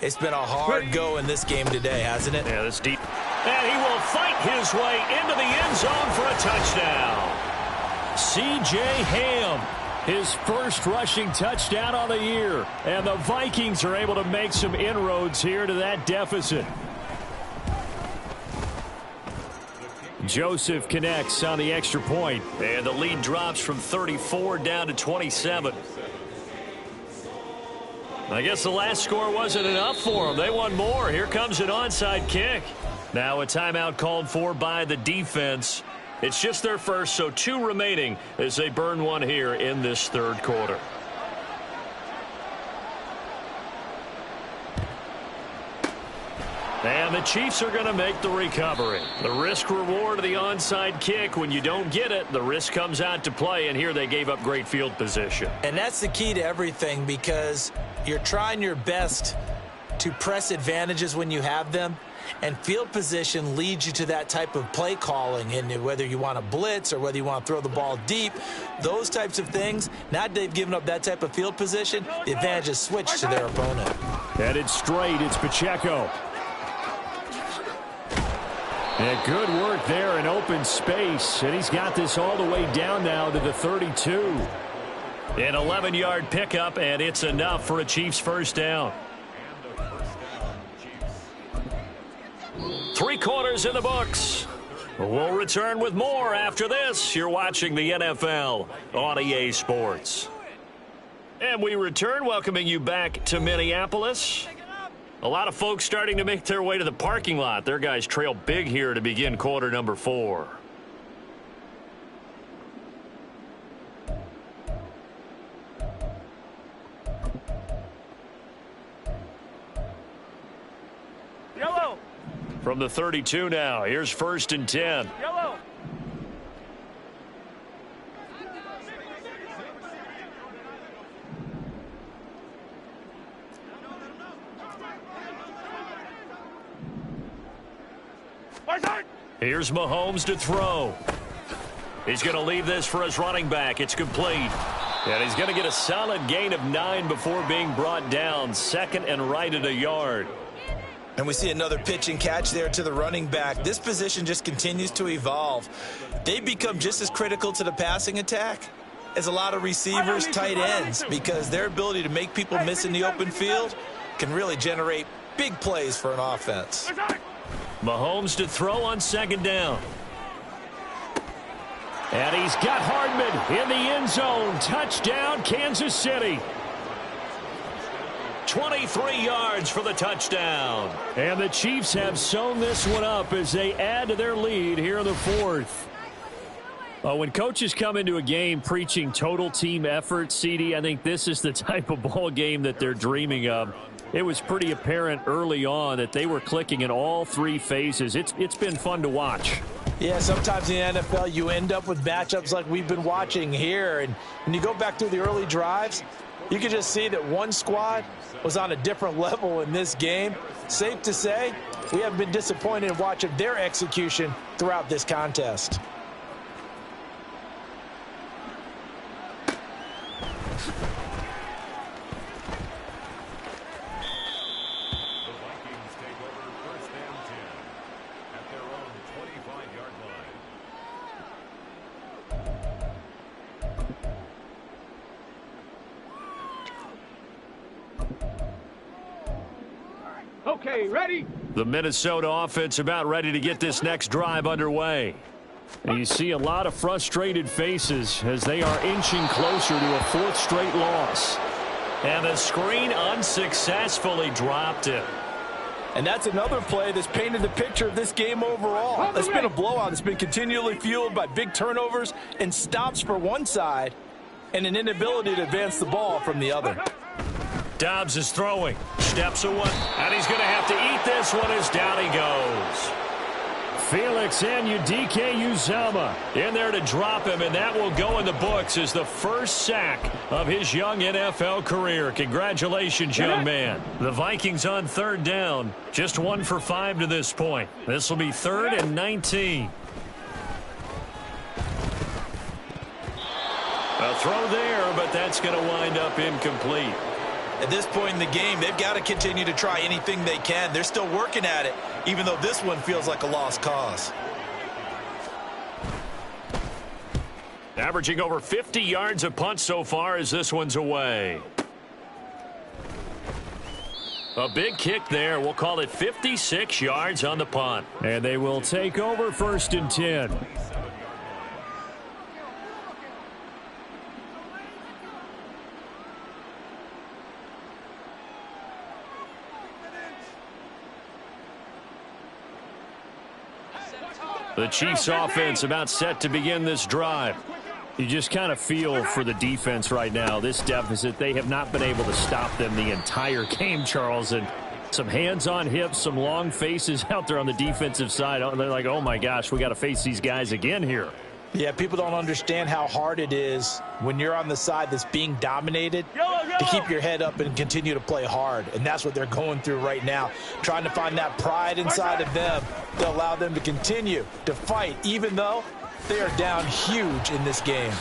It's been a hard go in this game today, hasn't it? Yeah, that's deep. And he will fight his way into the end zone for a touchdown. C.J. Ham. His first rushing touchdown on the year. And the Vikings are able to make some inroads here to that deficit. Joseph connects on the extra point. And the lead drops from 34 down to 27. I guess the last score wasn't enough for them. They want more. Here comes an onside kick. Now a timeout called for by the defense. It's just their first, so 2 remaining as they burn one here in this third quarter. And the Chiefs are going to make the recovery. The risk-reward of the onside kick, when you don't get it, the risk comes out to play, and here they gave up great field position. And that's the key to everything, because you're trying your best to press advantages when you have them. And field position leads you to that type of play calling, and whether you want to blitz or whether you want to throw the ball deep, those types of things. Now that they've given up that type of field position, the advantage is switched to their opponent. Headed straight, it's Pacheco. And good work there in open space, and he's got this all the way down now to the 32. An 11-yard pickup, and it's enough for a Chiefs first down. 3 quarters in the books. We'll return with more after this. You're watching the NFL on EA Sports. And we return, welcoming you back to Minneapolis. A lot of folks starting to make their way to the parking lot. Their guys trail big here to begin quarter number 4. Yellow. From the 32 now, here's first and 10. Yellow. Here's Mahomes to throw. He's going to leave this for his running back. It's complete. And he's going to get a solid gain of 9 before being brought down. Second and right at a yard. And we see another pitch and catch there to the running back. This position just continues to evolve. They've become just as critical to the passing attack as a lot of receivers, tight ends, because their ability to make people miss in the open field can really generate big plays for an offense. Mahomes to throw on second down. And he's got Hardman in the end zone. Touchdown, Kansas City. 23 yards for the touchdown. And the Chiefs have sewn this one up as they add to their lead here in the 4th. When coaches come into a game preaching total team effort, CD, I think this is the type of ball game that they're dreaming of. It was pretty apparent early on that they were clicking in all 3 phases. It's been fun to watch. Yeah, sometimes in the NFL you end up with matchups like we've been watching here. And when you go back to the early drives, you can just see that one squad was on a different level in this game. Safe to say, we haven't been disappointed in watching their execution throughout this contest. Okay, ready? The Minnesota offense about ready to get this next drive underway. And you see a lot of frustrated faces as they are inching closer to a fourth straight loss. And the screen unsuccessfully dropped it. And that's another play that's painted the picture of this game overall. It's been a blowout. It's been continually fueled by big turnovers and stops for one side and an inability to advance the ball from the other. Dobbs is throwing. Steps away. And he's going to have to eat this one as down he goes. Felix Anudike-Uzomah in there to drop him, and that will go in the books as the first sack of his young NFL career. Congratulations, young man. The Vikings on third down, just 1 for 5 to this point. This will be 3rd and 19. A throw there, but that's going to wind up incomplete. At this point in the game, they've got to continue to try anything they can. They're still working at it, even though this one feels like a lost cause. Averaging over 50 yards a punt so far as this one's away. A big kick there. We'll call it 56 yards on the punt. And they will take over 1st and 10. The Chiefs offense about set to begin this drive. You just kind of feel for the defense right now. This deficit, they have not been able to stop them the entire game, Charles. And some hands on hips, some long faces out there on the defensive side. They're like, oh my gosh, we got to face these guys again here. Yeah, people don't understand how hard it is when you're on the side that's being dominated to keep your head up and continue to play hard. And that's what they're going through right now, trying to find that pride inside of them to allow them to continue to fight, even though they are down huge in this game.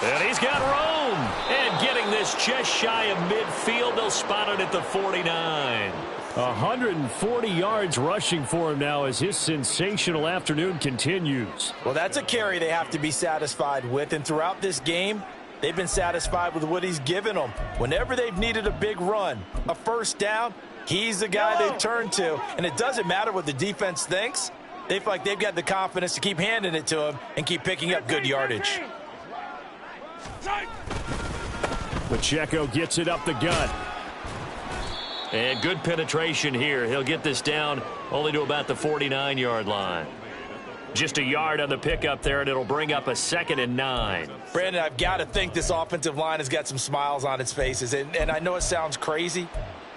And he's got room. And getting this just shy of midfield, they'll spot it at the 49. 140 yards rushing for him now as his sensational afternoon continues. Well, that's a carry they have to be satisfied with. And throughout this game, they've been satisfied with what he's given them. Whenever they've needed a big run, a first down, he's the guy they've turned to. And it doesn't matter what the defense thinks. They feel like they've got the confidence to keep handing it to him and keep picking up good yardage. Pacheco gets it up the gut. And good penetration here. He'll get this down only to about the 49-yard line. Just a yard on the pickup there, and it'll bring up a 2nd and 9. Brandon, I've got to think this offensive line has got some smiles on its faces. And I know it sounds crazy,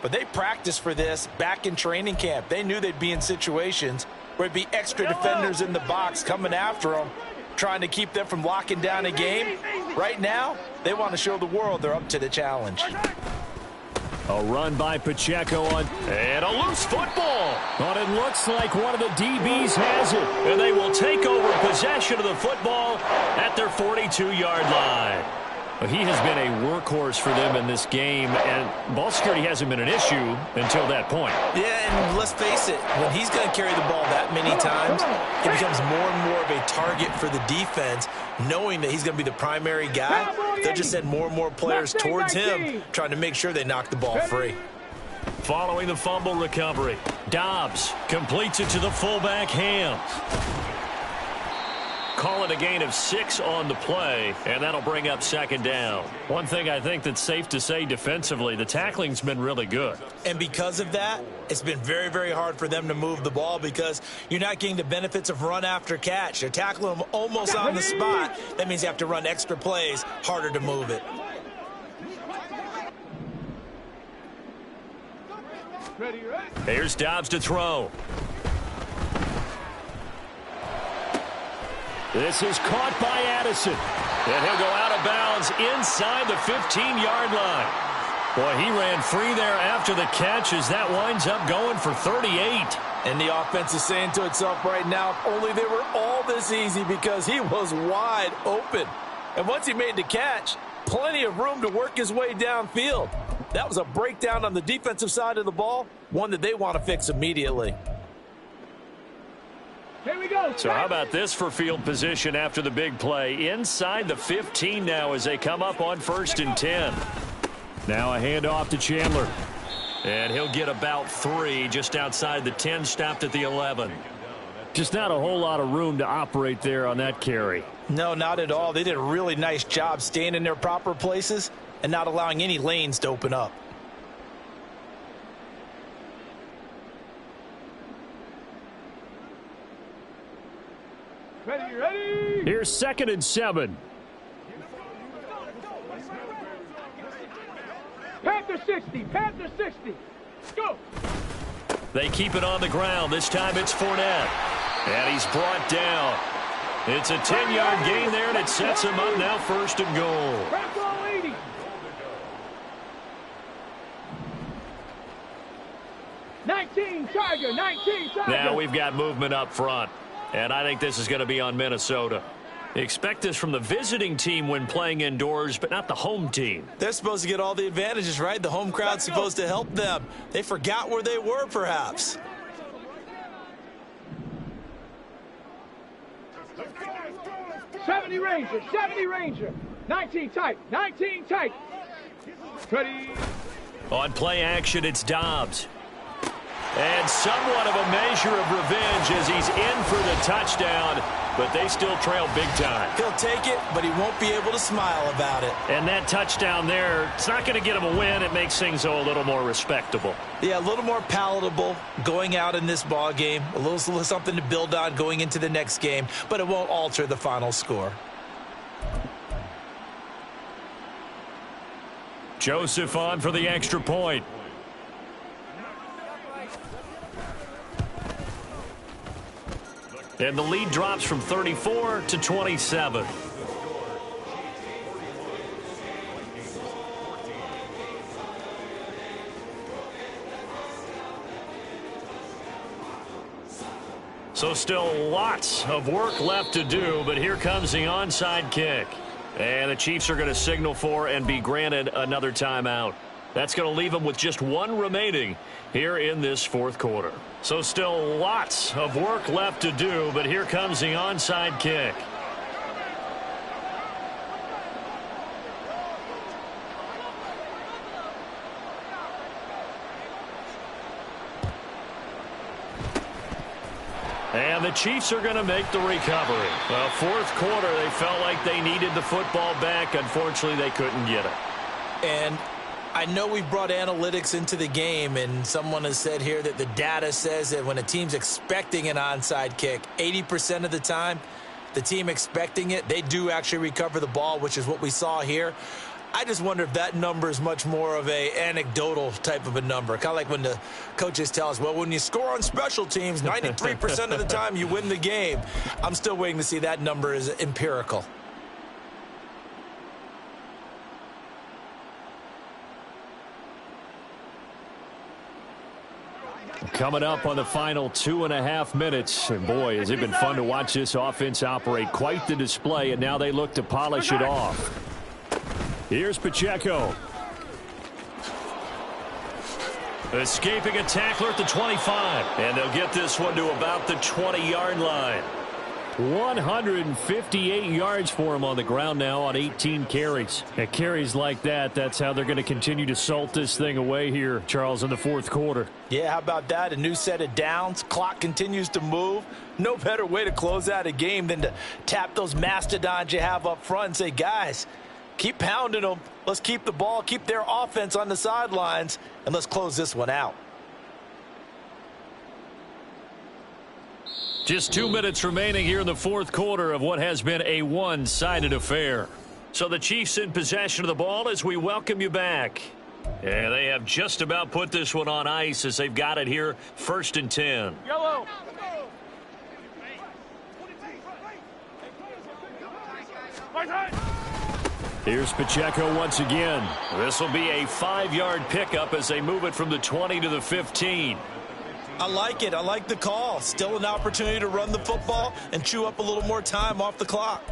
but they practiced for this back in training camp. They knew they'd be in situations where it'd be extra defenders in the box coming after them, trying to keep them from locking down a game. Right now, they want to show the world they're up to the challenge. A run by Pacheco on, and a loose football. But it looks like one of the DBs has it. And they will take over possession of the football at their 42-yard line. But he has been a workhorse for them in this game, and ball security hasn't been an issue until that point. Yeah, and let's face it, when he's going to carry the ball that many times, it becomes more and more of a target for the defense, knowing that he's going to be the primary guy. They'll just send more and more players towards him, trying to make sure they knock the ball free. Following the fumble recovery, Dobbs completes it to the fullback Ham. Call it a gain of 6 on the play, and that'll bring up 2nd down. One thing I think that's safe to say defensively, the tackling's been really good. And because of that, it's been very, very hard for them to move the ball because you're not getting the benefits of run after catch. They're tackling them almost on the spot. That means you have to run extra plays, harder to move it. Here's Dobbs to throw. This is caught by Addison. And he'll go out of bounds inside the 15-yard line. Boy, he ran free there after the catch as that winds up going for 38. And the offense is saying to itself right now, if only they were all this easy because he was wide open. And once he made the catch, plenty of room to work his way downfield. That was a breakdown on the defensive side of the ball, one that they want to fix immediately. Here we go. So how about this for field position after the big play? Inside the 15 now as they come up on 1st and 10. Now a handoff to Chandler. And he'll get about 3 just outside the 10, stopped at the 11. Just not a whole lot of room to operate there on that carry. No, not at all. They did a really nice job staying in their proper places and not allowing any lanes to open up. Ready, ready! Here's 2nd and 7. Panther 60, Panther 60. Go! They keep it on the ground. This time it's Fournette. And he's brought down. It's a 10-yard gain there, and it sets him up now 1st and goal. Back all 80. Tiger, 19 Tiger. Now we've got movement up front. And I think this is going to be on Minnesota. Expect this from the visiting team when playing indoors, but not the home team. They're supposed to get all the advantages, right? The home crowd's supposed to help them. They forgot where they were, perhaps. '70 Ranger. 19 tight. Ready. On play action, it's Dobbs. And somewhat of a measure of revenge as he's in for the touchdown, but they still trail big time. He'll take it, but he won't be able to smile about it. And that touchdown there, it's not going to get him a win. It makes things a little more respectable. Yeah, a little more palatable going out in this ball game. A little something to build on going into the next game, but it won't alter the final score. Joseph on for the extra point. And the lead drops from 34 to 27. So still lots of work left to do, but here comes the onside kick. And the Chiefs are going to signal for and be granted another timeout. That's going to leave them with just 1 remaining here in this 4th quarter. So still lots of work left to do, but here comes the onside kick. And the Chiefs are going to make the recovery. Well, 4th quarter, they felt like they needed the football back. Unfortunately, they couldn't get it. And I know we brought analytics into the game, and someone has said here that the data says that when a team's expecting an onside kick, 80% of the time, the team expecting it, they do actually recover the ball, which is what we saw here. I just wonder if that number is much more of a anecdotal type of a number. Kind of like when the coaches tell us, well, when you score on special teams, 93% of the time you win the game. I'm still waiting to see that number is empirical. Coming up on the final 2.5 minutes. And boy, has it been fun to watch this offense operate. Quite the display, and now they look to polish it off. Here's Pacheco. Escaping a tackler at the 25. And they'll get this one to about the 20-yard line. 158 yards for him on the ground now on 18 carries. At carries like that, that's how they're going to continue to salt this thing away here, Charles, in the 4th quarter. Yeah, how about that? A new set of downs. Clock continues to move. No better way to close out a game than to tap those mastodons you have up front and say, guys, keep pounding them. Let's keep the ball, keep their offense on the sidelines, and let's close this one out. Just 2 minutes remaining here in the 4th quarter of what has been a one-sided affair. So the Chiefs in possession of the ball as we welcome you back. And they have just about put this one on ice as they've got it here, 1st and 10. Yellow. Here's Pacheco once again. This will be a 5-yard pickup as they move it from the 20 to the 15. I like it. I like the call. Still an opportunity to run the football and chew up a little more time off the clock.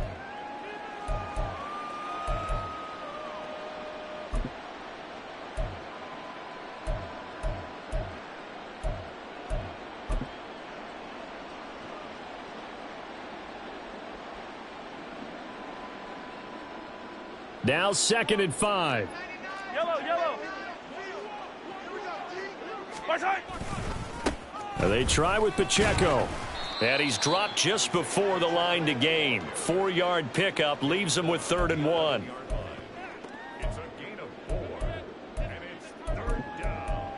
Now 2nd and 5. Yellow. They try with Pacheco. And he's dropped just before the line to gain. 4-yard pickup leaves him with 3rd and 1. It's a gain of 4, and it's 3rd down.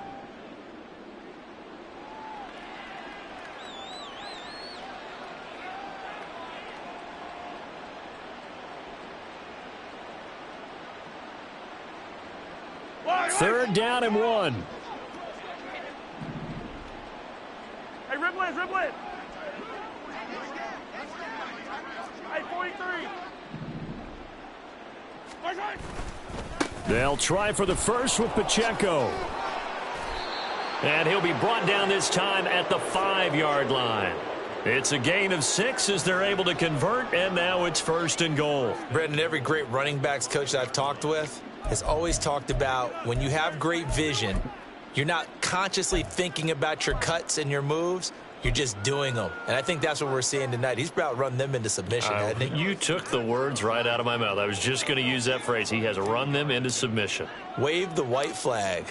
Third down and 1. Hey, Riblin. Hey, 43. They'll try for the first with Pacheco. And he'll be brought down this time at the 5-yard line. It's a gain of 6 as they're able to convert, and now it's 1st and goal. Brendan, every great running backs coach that I've talked with has always talked about when you have great vision, you're not consciously thinking about your cuts and your moves. You're just doing them. And I think that's what we're seeing tonight. He's about run them into submission, hasn't he? You took the words right out of my mouth. I was just going to use that phrase. He has run them into submission. Wave the white flag.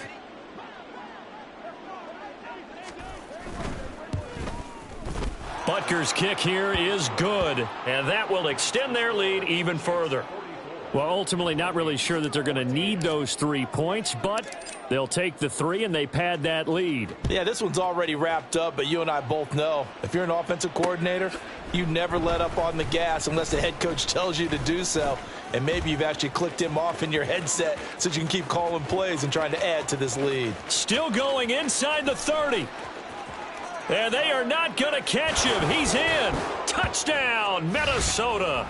Butker's kick here is good, and that will extend their lead even further. Well, ultimately not really sure that they're going to need those 3 points, but they'll take the 3 and they pad that lead. Yeah, this one's already wrapped up, but you and I both know if you're an offensive coordinator, you never let up on the gas unless the head coach tells you to do so. And maybe you've actually clicked him off in your headset so you can keep calling plays and trying to add to this lead. Still going inside the 30. And they are not going to catch him. He's in. Touchdown, Minnesota.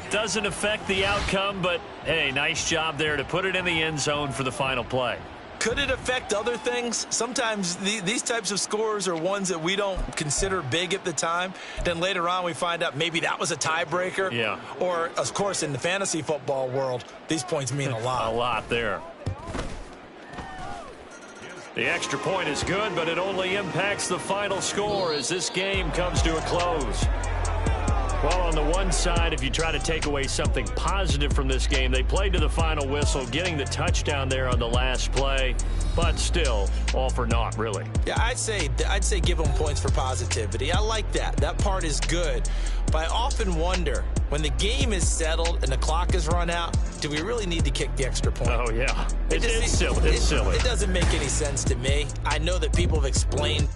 Doesn't affect the outcome, but, hey, nice job there to put it in the end zone for the final play. Could it affect other things? Sometimes these types of scores are ones that we don't consider big at the time. Then later on we find out maybe that was a tiebreaker. Yeah. Or, of course, in the fantasy football world, these points mean a lot. A lot there. The extra point is good, but it only impacts the final score as this game comes to a close. Well, on the one side, if you try to take away something positive from this game, they played to the final whistle, getting the touchdown there on the last play, but still, all for naught, really. Yeah, I'd say give them points for positivity. I like that. That part is good. But I often wonder, when the game is settled and the clock is run out, do we really need to kick the extra point? Oh, yeah. It's silly. It's silly. It doesn't make any sense to me. I know that people have explained.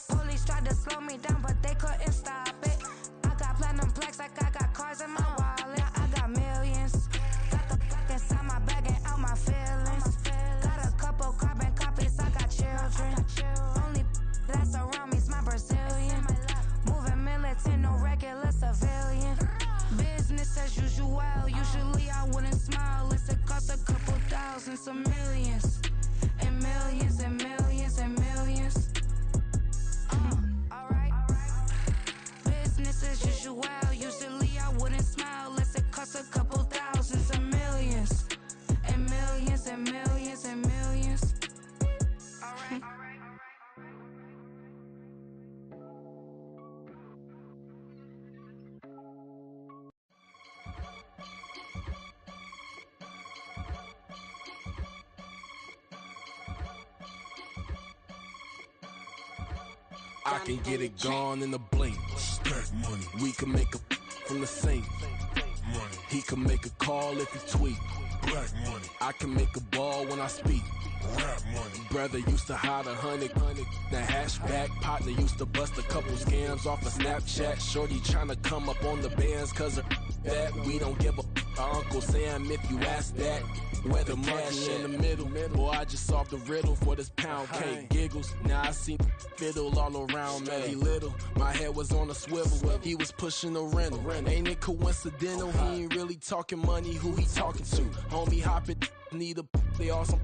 Police tried to slow me down, but they couldn't stop it. I got platinum plaques like I got cars in my wallet. I got millions. as usual. Usually I wouldn't smile. It's a cost a couple thousand, some millions. And millions and millions and millions. Alright. Business as usual. Usually I wouldn't smile. Unless it costs a couple thousand, some millions. And millions and millions and millions. Alright. I can get it gone in a blink. Stack money. We can make a from the sink. Money. He can make a call if he tweet. Black money. I can make a ball when I speak. Rap money. Brother used to hide 100. The hashback partner used to bust a couple scams off of Snapchat. Shorty tryna come up on the bands cause of that. We don't give a Uncle Sam if you ask that. Where the cash in the middle. Boy, I just solved the riddle for this pound cake. Giggles, now I see fiddle all around me. Little, my head was on a swivel. He was pushing a rental. Ain't it coincidental? He ain't really talking money. Who he talking to? Homie hopping, need a they awesome.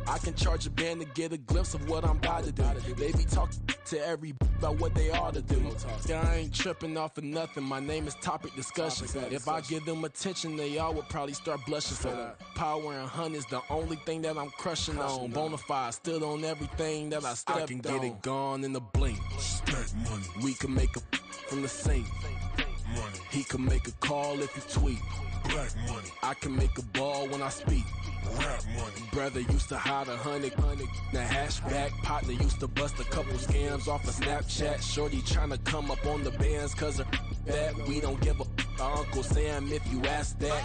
I can charge a band to get a glimpse of what I'm about to do. They be talking to every about what they ought to do. Yeah, I ain't tripping off of nothing. My name is topic discussion. If I give them attention, they all would probably start blushing. So power and hunt is the only thing that I'm crushing on. Bonafide, stood on everything that I stepped on. I can get it gone in a blink. Stack money. We can make a from the sink. Money. He can make a call if he tweet. Black money. I can make a ball when I speak. Rap money. Brother used to hide 100. The hashback partner used to bust a couple scams off of Snapchat. Shorty tryna come up on the bands cause of that. We don't give a Uncle Sam if you ask that.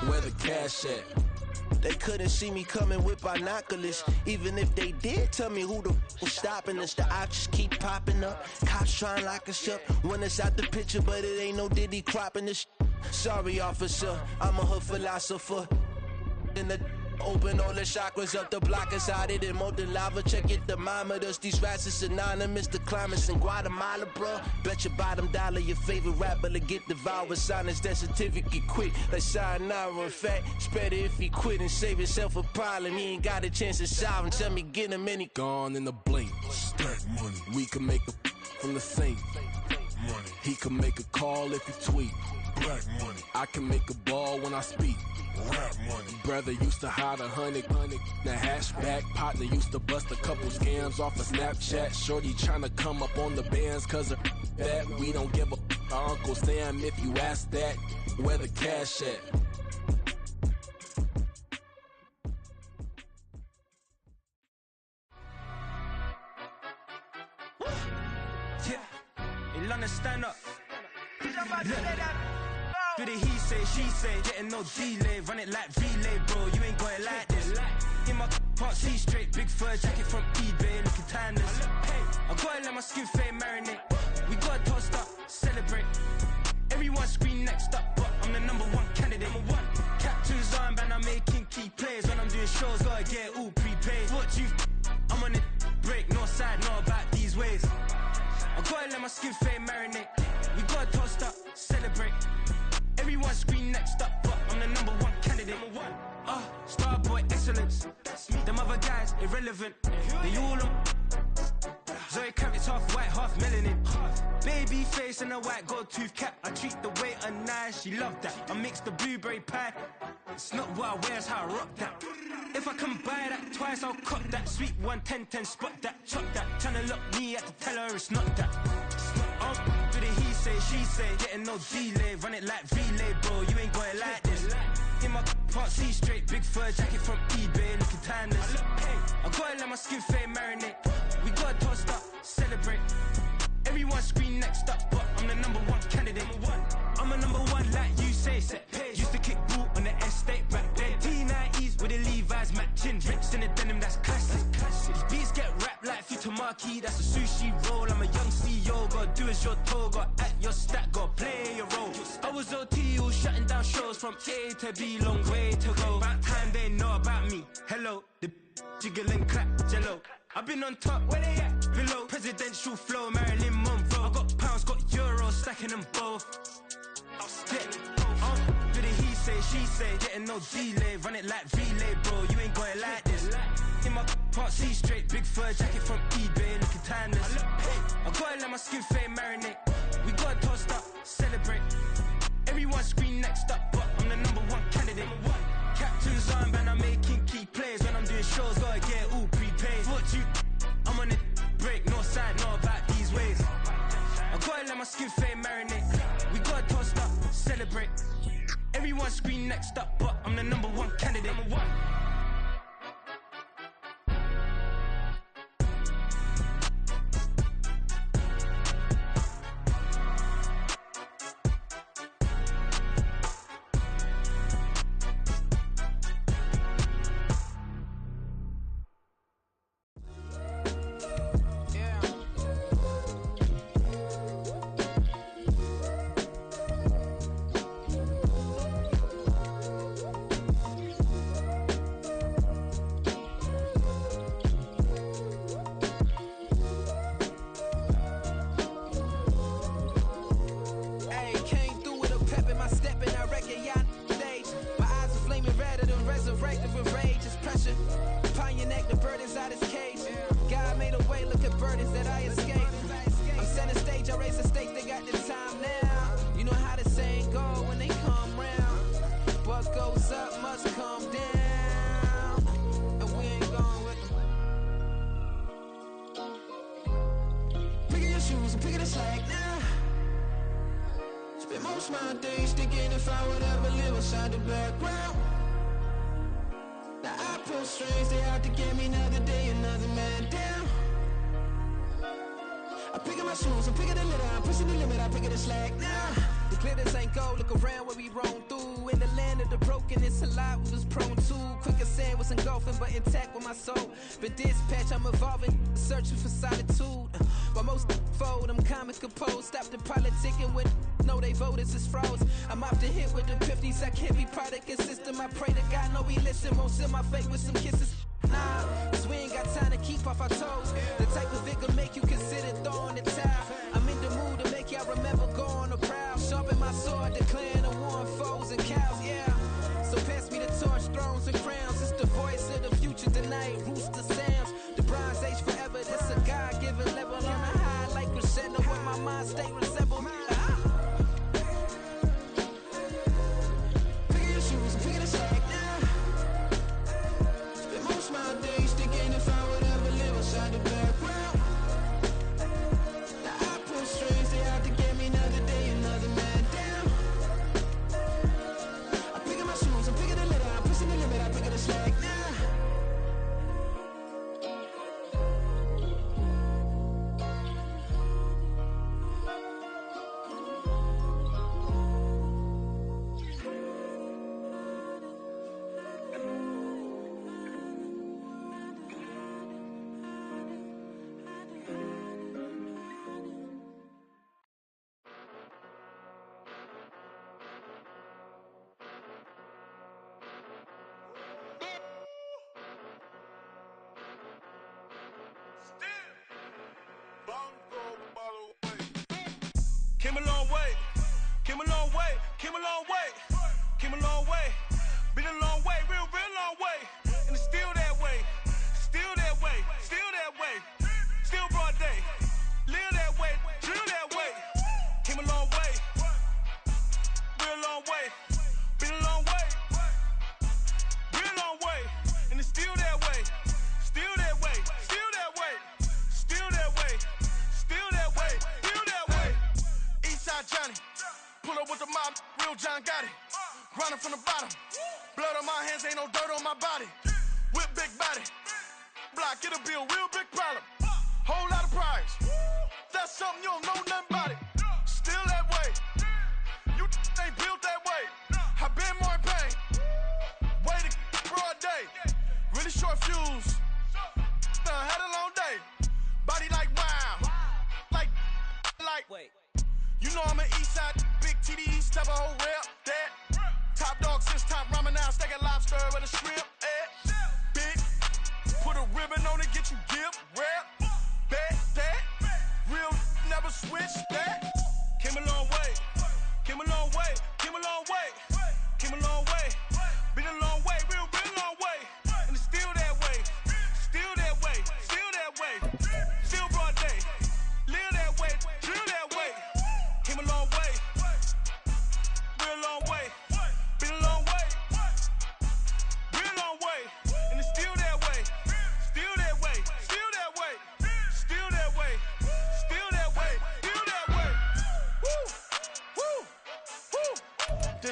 Where the cash at? They couldn't see me coming with binoculars. Even if they did, tell me who the f was stopping us. The options keep popping up. Cops trying to lock us up. When it's out the picture, but it ain't no Diddy cropping this. Sorry, officer, I'm a hood philosopher. In the open all the chakras up the block inside it and molten lava. Check your thermometers. These rats is synonymous to climates in Guatemala, bro. Bet your bottom dollar your favorite rapper to get devoured. Sign his death certificate quick. Like sayonara. In fact, it's better if he quit and save himself a problem. He ain't got a chance to solve him. Tell me get him any gone in a blink. Stack money. We can make a from the sink. Money. He can make a call if he tweet. Black money. I can make a ball when I speak. Rap money. Brother used to hide 100. The hashback partner used to bust a couple scams off of Snapchat. Shorty tryna come up on the bands cause of that. We don't give a Uncle Sam if you ask that. Where the cash at? Yeah, in London stand up. Do the he say, she say, getting no delay, run it like relay, bro, you ain't got it like this. In my can't see straight, big fur jacket from eBay, looking timeless. Hey, I gotta let my skin fade marinate. We gotta toast up, celebrate. Everyone scream next up, but I'm the #1 candidate. Captain's armband, I'm making key plays. When I'm doing shows, gotta get all prepaid. What you I'm on it, break, no side, no about these ways. I gotta let my skin fade marinate. We gotta toast up, celebrate. Everyone scream next up, but I'm the #1 candidate. Starboy excellence. Them other guys irrelevant. They all on. Zoe Kravitz half white, half melanin. Baby face and a white gold tooth cap. I treat the waiter nice, she love that. I mix the blueberry pie. It's not what I wear, it's how I rock that. If I can buy that twice, I'll cop that. Sweet 110, spot that, chop that. Tryna lock me at to tell her it's not that. Do the he say, she say, getting no delay, run it like relay, bro, you ain't got it like this. In my can't see straight, big fur jacket from eBay, looking timeless. I gotta let my skin fade marinate. We gotta toast up, celebrate. Everyone scream next up, but I'm the #1 candidate. I'm a #1 like you say, set pace. Used to kick boot on the estate back then. T90s with the Levi's matching, rips in the denim, that's classic. These beats get wrapped like Futamaki, that's a sushi roll. I'm a young CEO, gotta do as you're told, gotta act your stat, gotta play your role. I was OT, all shutting down shows from A to B, long way to go. About time they know about me. Hello, the jiggle and clap, jello. I've been on top, where they at? Below, presidential flow, Marilyn Monroe. I got pounds, got euros, stacking them both. say, getting no delay. Run it like relay, bro, you ain't got it like this. In my can't see straight, big fur jacket from eBay, looking timeless. I gotta let my skin fade marinate. We gotta toast up, celebrate. Everyone scream next up, but I'm the #1 candidate. Captain's armband, I'm making key plays. When I'm doing shows, gotta get all prepaid. Foot you, I'm on it, break, no side, no about these ways. I gotta let my skin fade marinate. We gotta toast up, celebrate. Everyone scream next up, but I'm the #1 candidate. Came a long way, came a long way, came a long way, came a long way. Been a long way, real long way. And it's still that way, still that way, still that way. Still broad day, live that way, drill that way. Came a long way, real long way. Been a long way, real long way. And it's still that way, still that way, still that way, still that way, still that way, still that way. Eastside Johnny, pull up with the mob, real John got it. Grinding from the bottom, blood on my hands, ain't no dirt on my body. Whip big body, block, it'll be a real big problem. Whole lot of prize, that's something you don't know nothing about it. Still that way, you ain't built that way. I been more in pain, way to broad day. Really short fuse, had a long day. Body like wow, like. Wait. You know I'm an Eastside, big TDE, step a whole rep, that. Top dog since top ramen now, steak a lobster with a shrimp, big, put a ribbon on it, get you gift, rap, bet, that. Real never switch, that.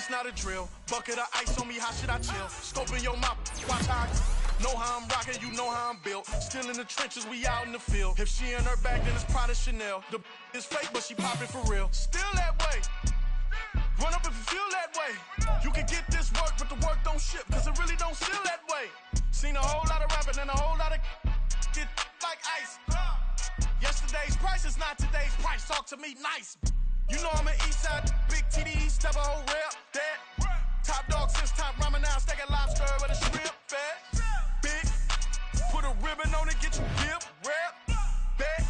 it's not a drill. Bucket of ice on me, how should I chill? Scoping your mouth, watch how I know how I'm rocking, you know how I'm built. Still in the trenches, we out in the field. If she in her bag, then it's Prada Chanel. The is fake, but she popping for real. Still that way. Run up if you feel that way. You can get this work, but the work don't ship, cause it really don't feel that way. Seen a whole lot of rapping and a whole lot of get like ice. Yesterday's price is not today's price. Talk to me nice. You know I'm an Eastside, big TDE, step a whole rep, that. Top dog since top ramen now, steak and lobster with a shrimp, fat. Big, put a ribbon on it, get you dip, rep, that.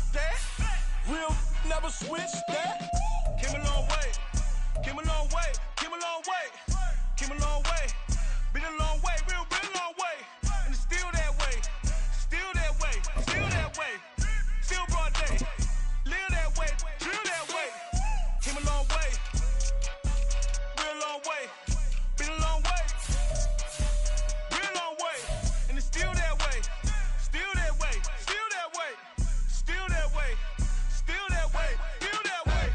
Real, never switch, that. Came a long way, came a long way, came a long way, came a long way. Been a long way, real long way. And it's still that way, still that way, still that way. Still broad day, live that way, drill that way. Came a long way, real long way. Been a long way, real long way. And it's still that way, still that way, still that way, still that way, still that way, still that way.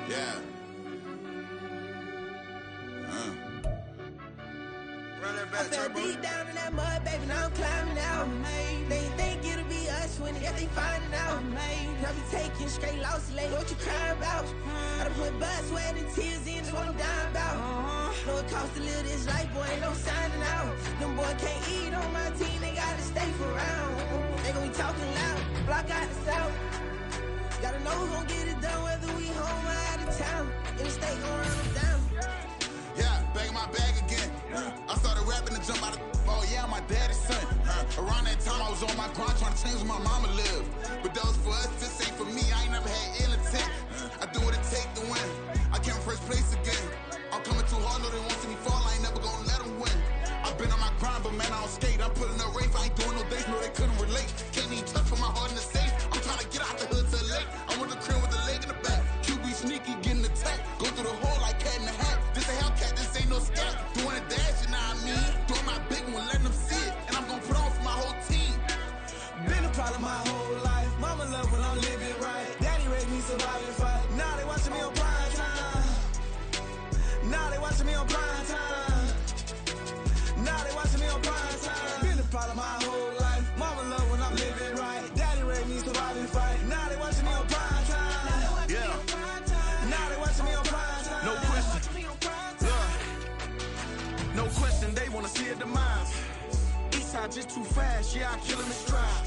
Yeah. I fell deep down in that mud, baby, now I'm climbing out. They think it'll be us when they find it out. I be taking straight losses, like what you crying about? I done put blood, sweat, and tears in, that's what I'm dying about. Know it costs to live this life, boy, ain't no signing out. Them boy can't eat on my team, they gotta stay for round. They gon' be talking loud, block out the south. Gotta know who gon' get it done, whether we home or out of town. In the state gon' run them down. Yeah, back in my bag again. I started rapping to jump out of oh yeah, I'm my daddy's son. Around that time I was on my grind trying to change where my mama lived. But that was for us, this ain't for me. I ain't never had ill intent. I do what it take to win. I came first place again. I'm coming too hard, no they won't see me fall. I ain't never gonna let them win. I've been on my grind, but man I don't skate. I'm putting up race, I ain't doing no days, no they couldn't relate. Can't even touch for my heart in the safe. I'm trying to get out the hood to the lake. I want the crib with the leg in the back. QB sneaky, getting attacked. Go through the hole like cat in the hat. This a Hellcat, this ain't no scat. Doing a dash, you know what I mean? Doing my big one, letting them see it. And I'm gonna put on for my whole team. Been a problem my whole life. Mama love when I'm living right. Daddy raised me survive and fight. Now they watching me on prime time. Now they watching me on prime time. Now they watching me on prime time. Been a problem my whole life. Mama love when I'm living right. Daddy raised me survive and fight. Now they watching me on prime time. Yeah. Now they watching me on prime time. No question. No question, they wanna see a demise. Eastside just too fast, yeah, I kill 'em in stride.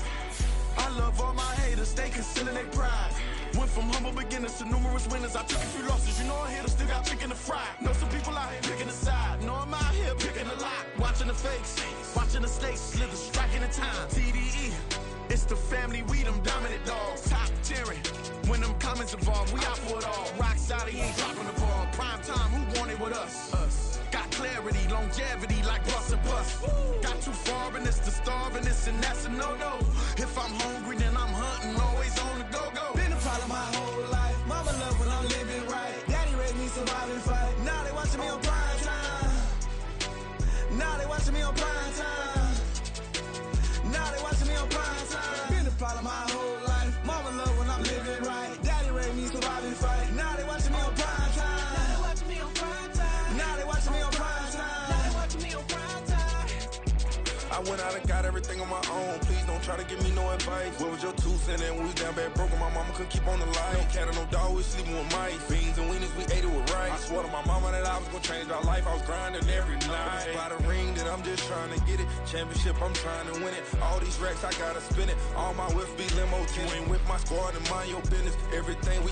I love all my haters, they concealing their pride. Went from humble beginners to numerous winners. I took a few losses, you know I'm here, still got chicken to fry. Know some people out here picking a side. Know I'm out here picking a lot. Watching the fakes, watching the stakes, slither, striking the time. TDE, it's the family, we them dominant dogs. Top tiering, when them comments involved, we out for it all. Rock solid, he ain't dropping the ball. Prime time, who want it with us? Got clarity, longevity, like bus and bus. Got too far and it's the starving, this and that's a no-no. If I'm hungry, then I'm hunting, always on the go-go. Been a problem my whole life. Mama love when I'm living right. Daddy raised me survive and fight. Now they watching me on prime time. Now they watching me on prime time. Now they watching me on prime time. Been a problem my whole life. Mama love when I'm living right. Daddy raised me survive and fight. Now they watching me on prime time. Now they watching me on prime time. Now they watching me on prime time. Now they watching me on prime time. I went out and got everything on my own. Please don't try to give me no advice. What was your 2 cents? And when we down bad broke, my mama couldn't keep on the line. No cat or no dog, we sleeping with mice. Beans and weenies, we ate it with rice. I swore to my mama that I was gonna change our life. I was grinding every night. By the ring that I'm just trying to get it. Championship, I'm trying to win it. All these racks, I gotta spin it. All my whips be limo. You ain't with my squad and mind your business. Everything we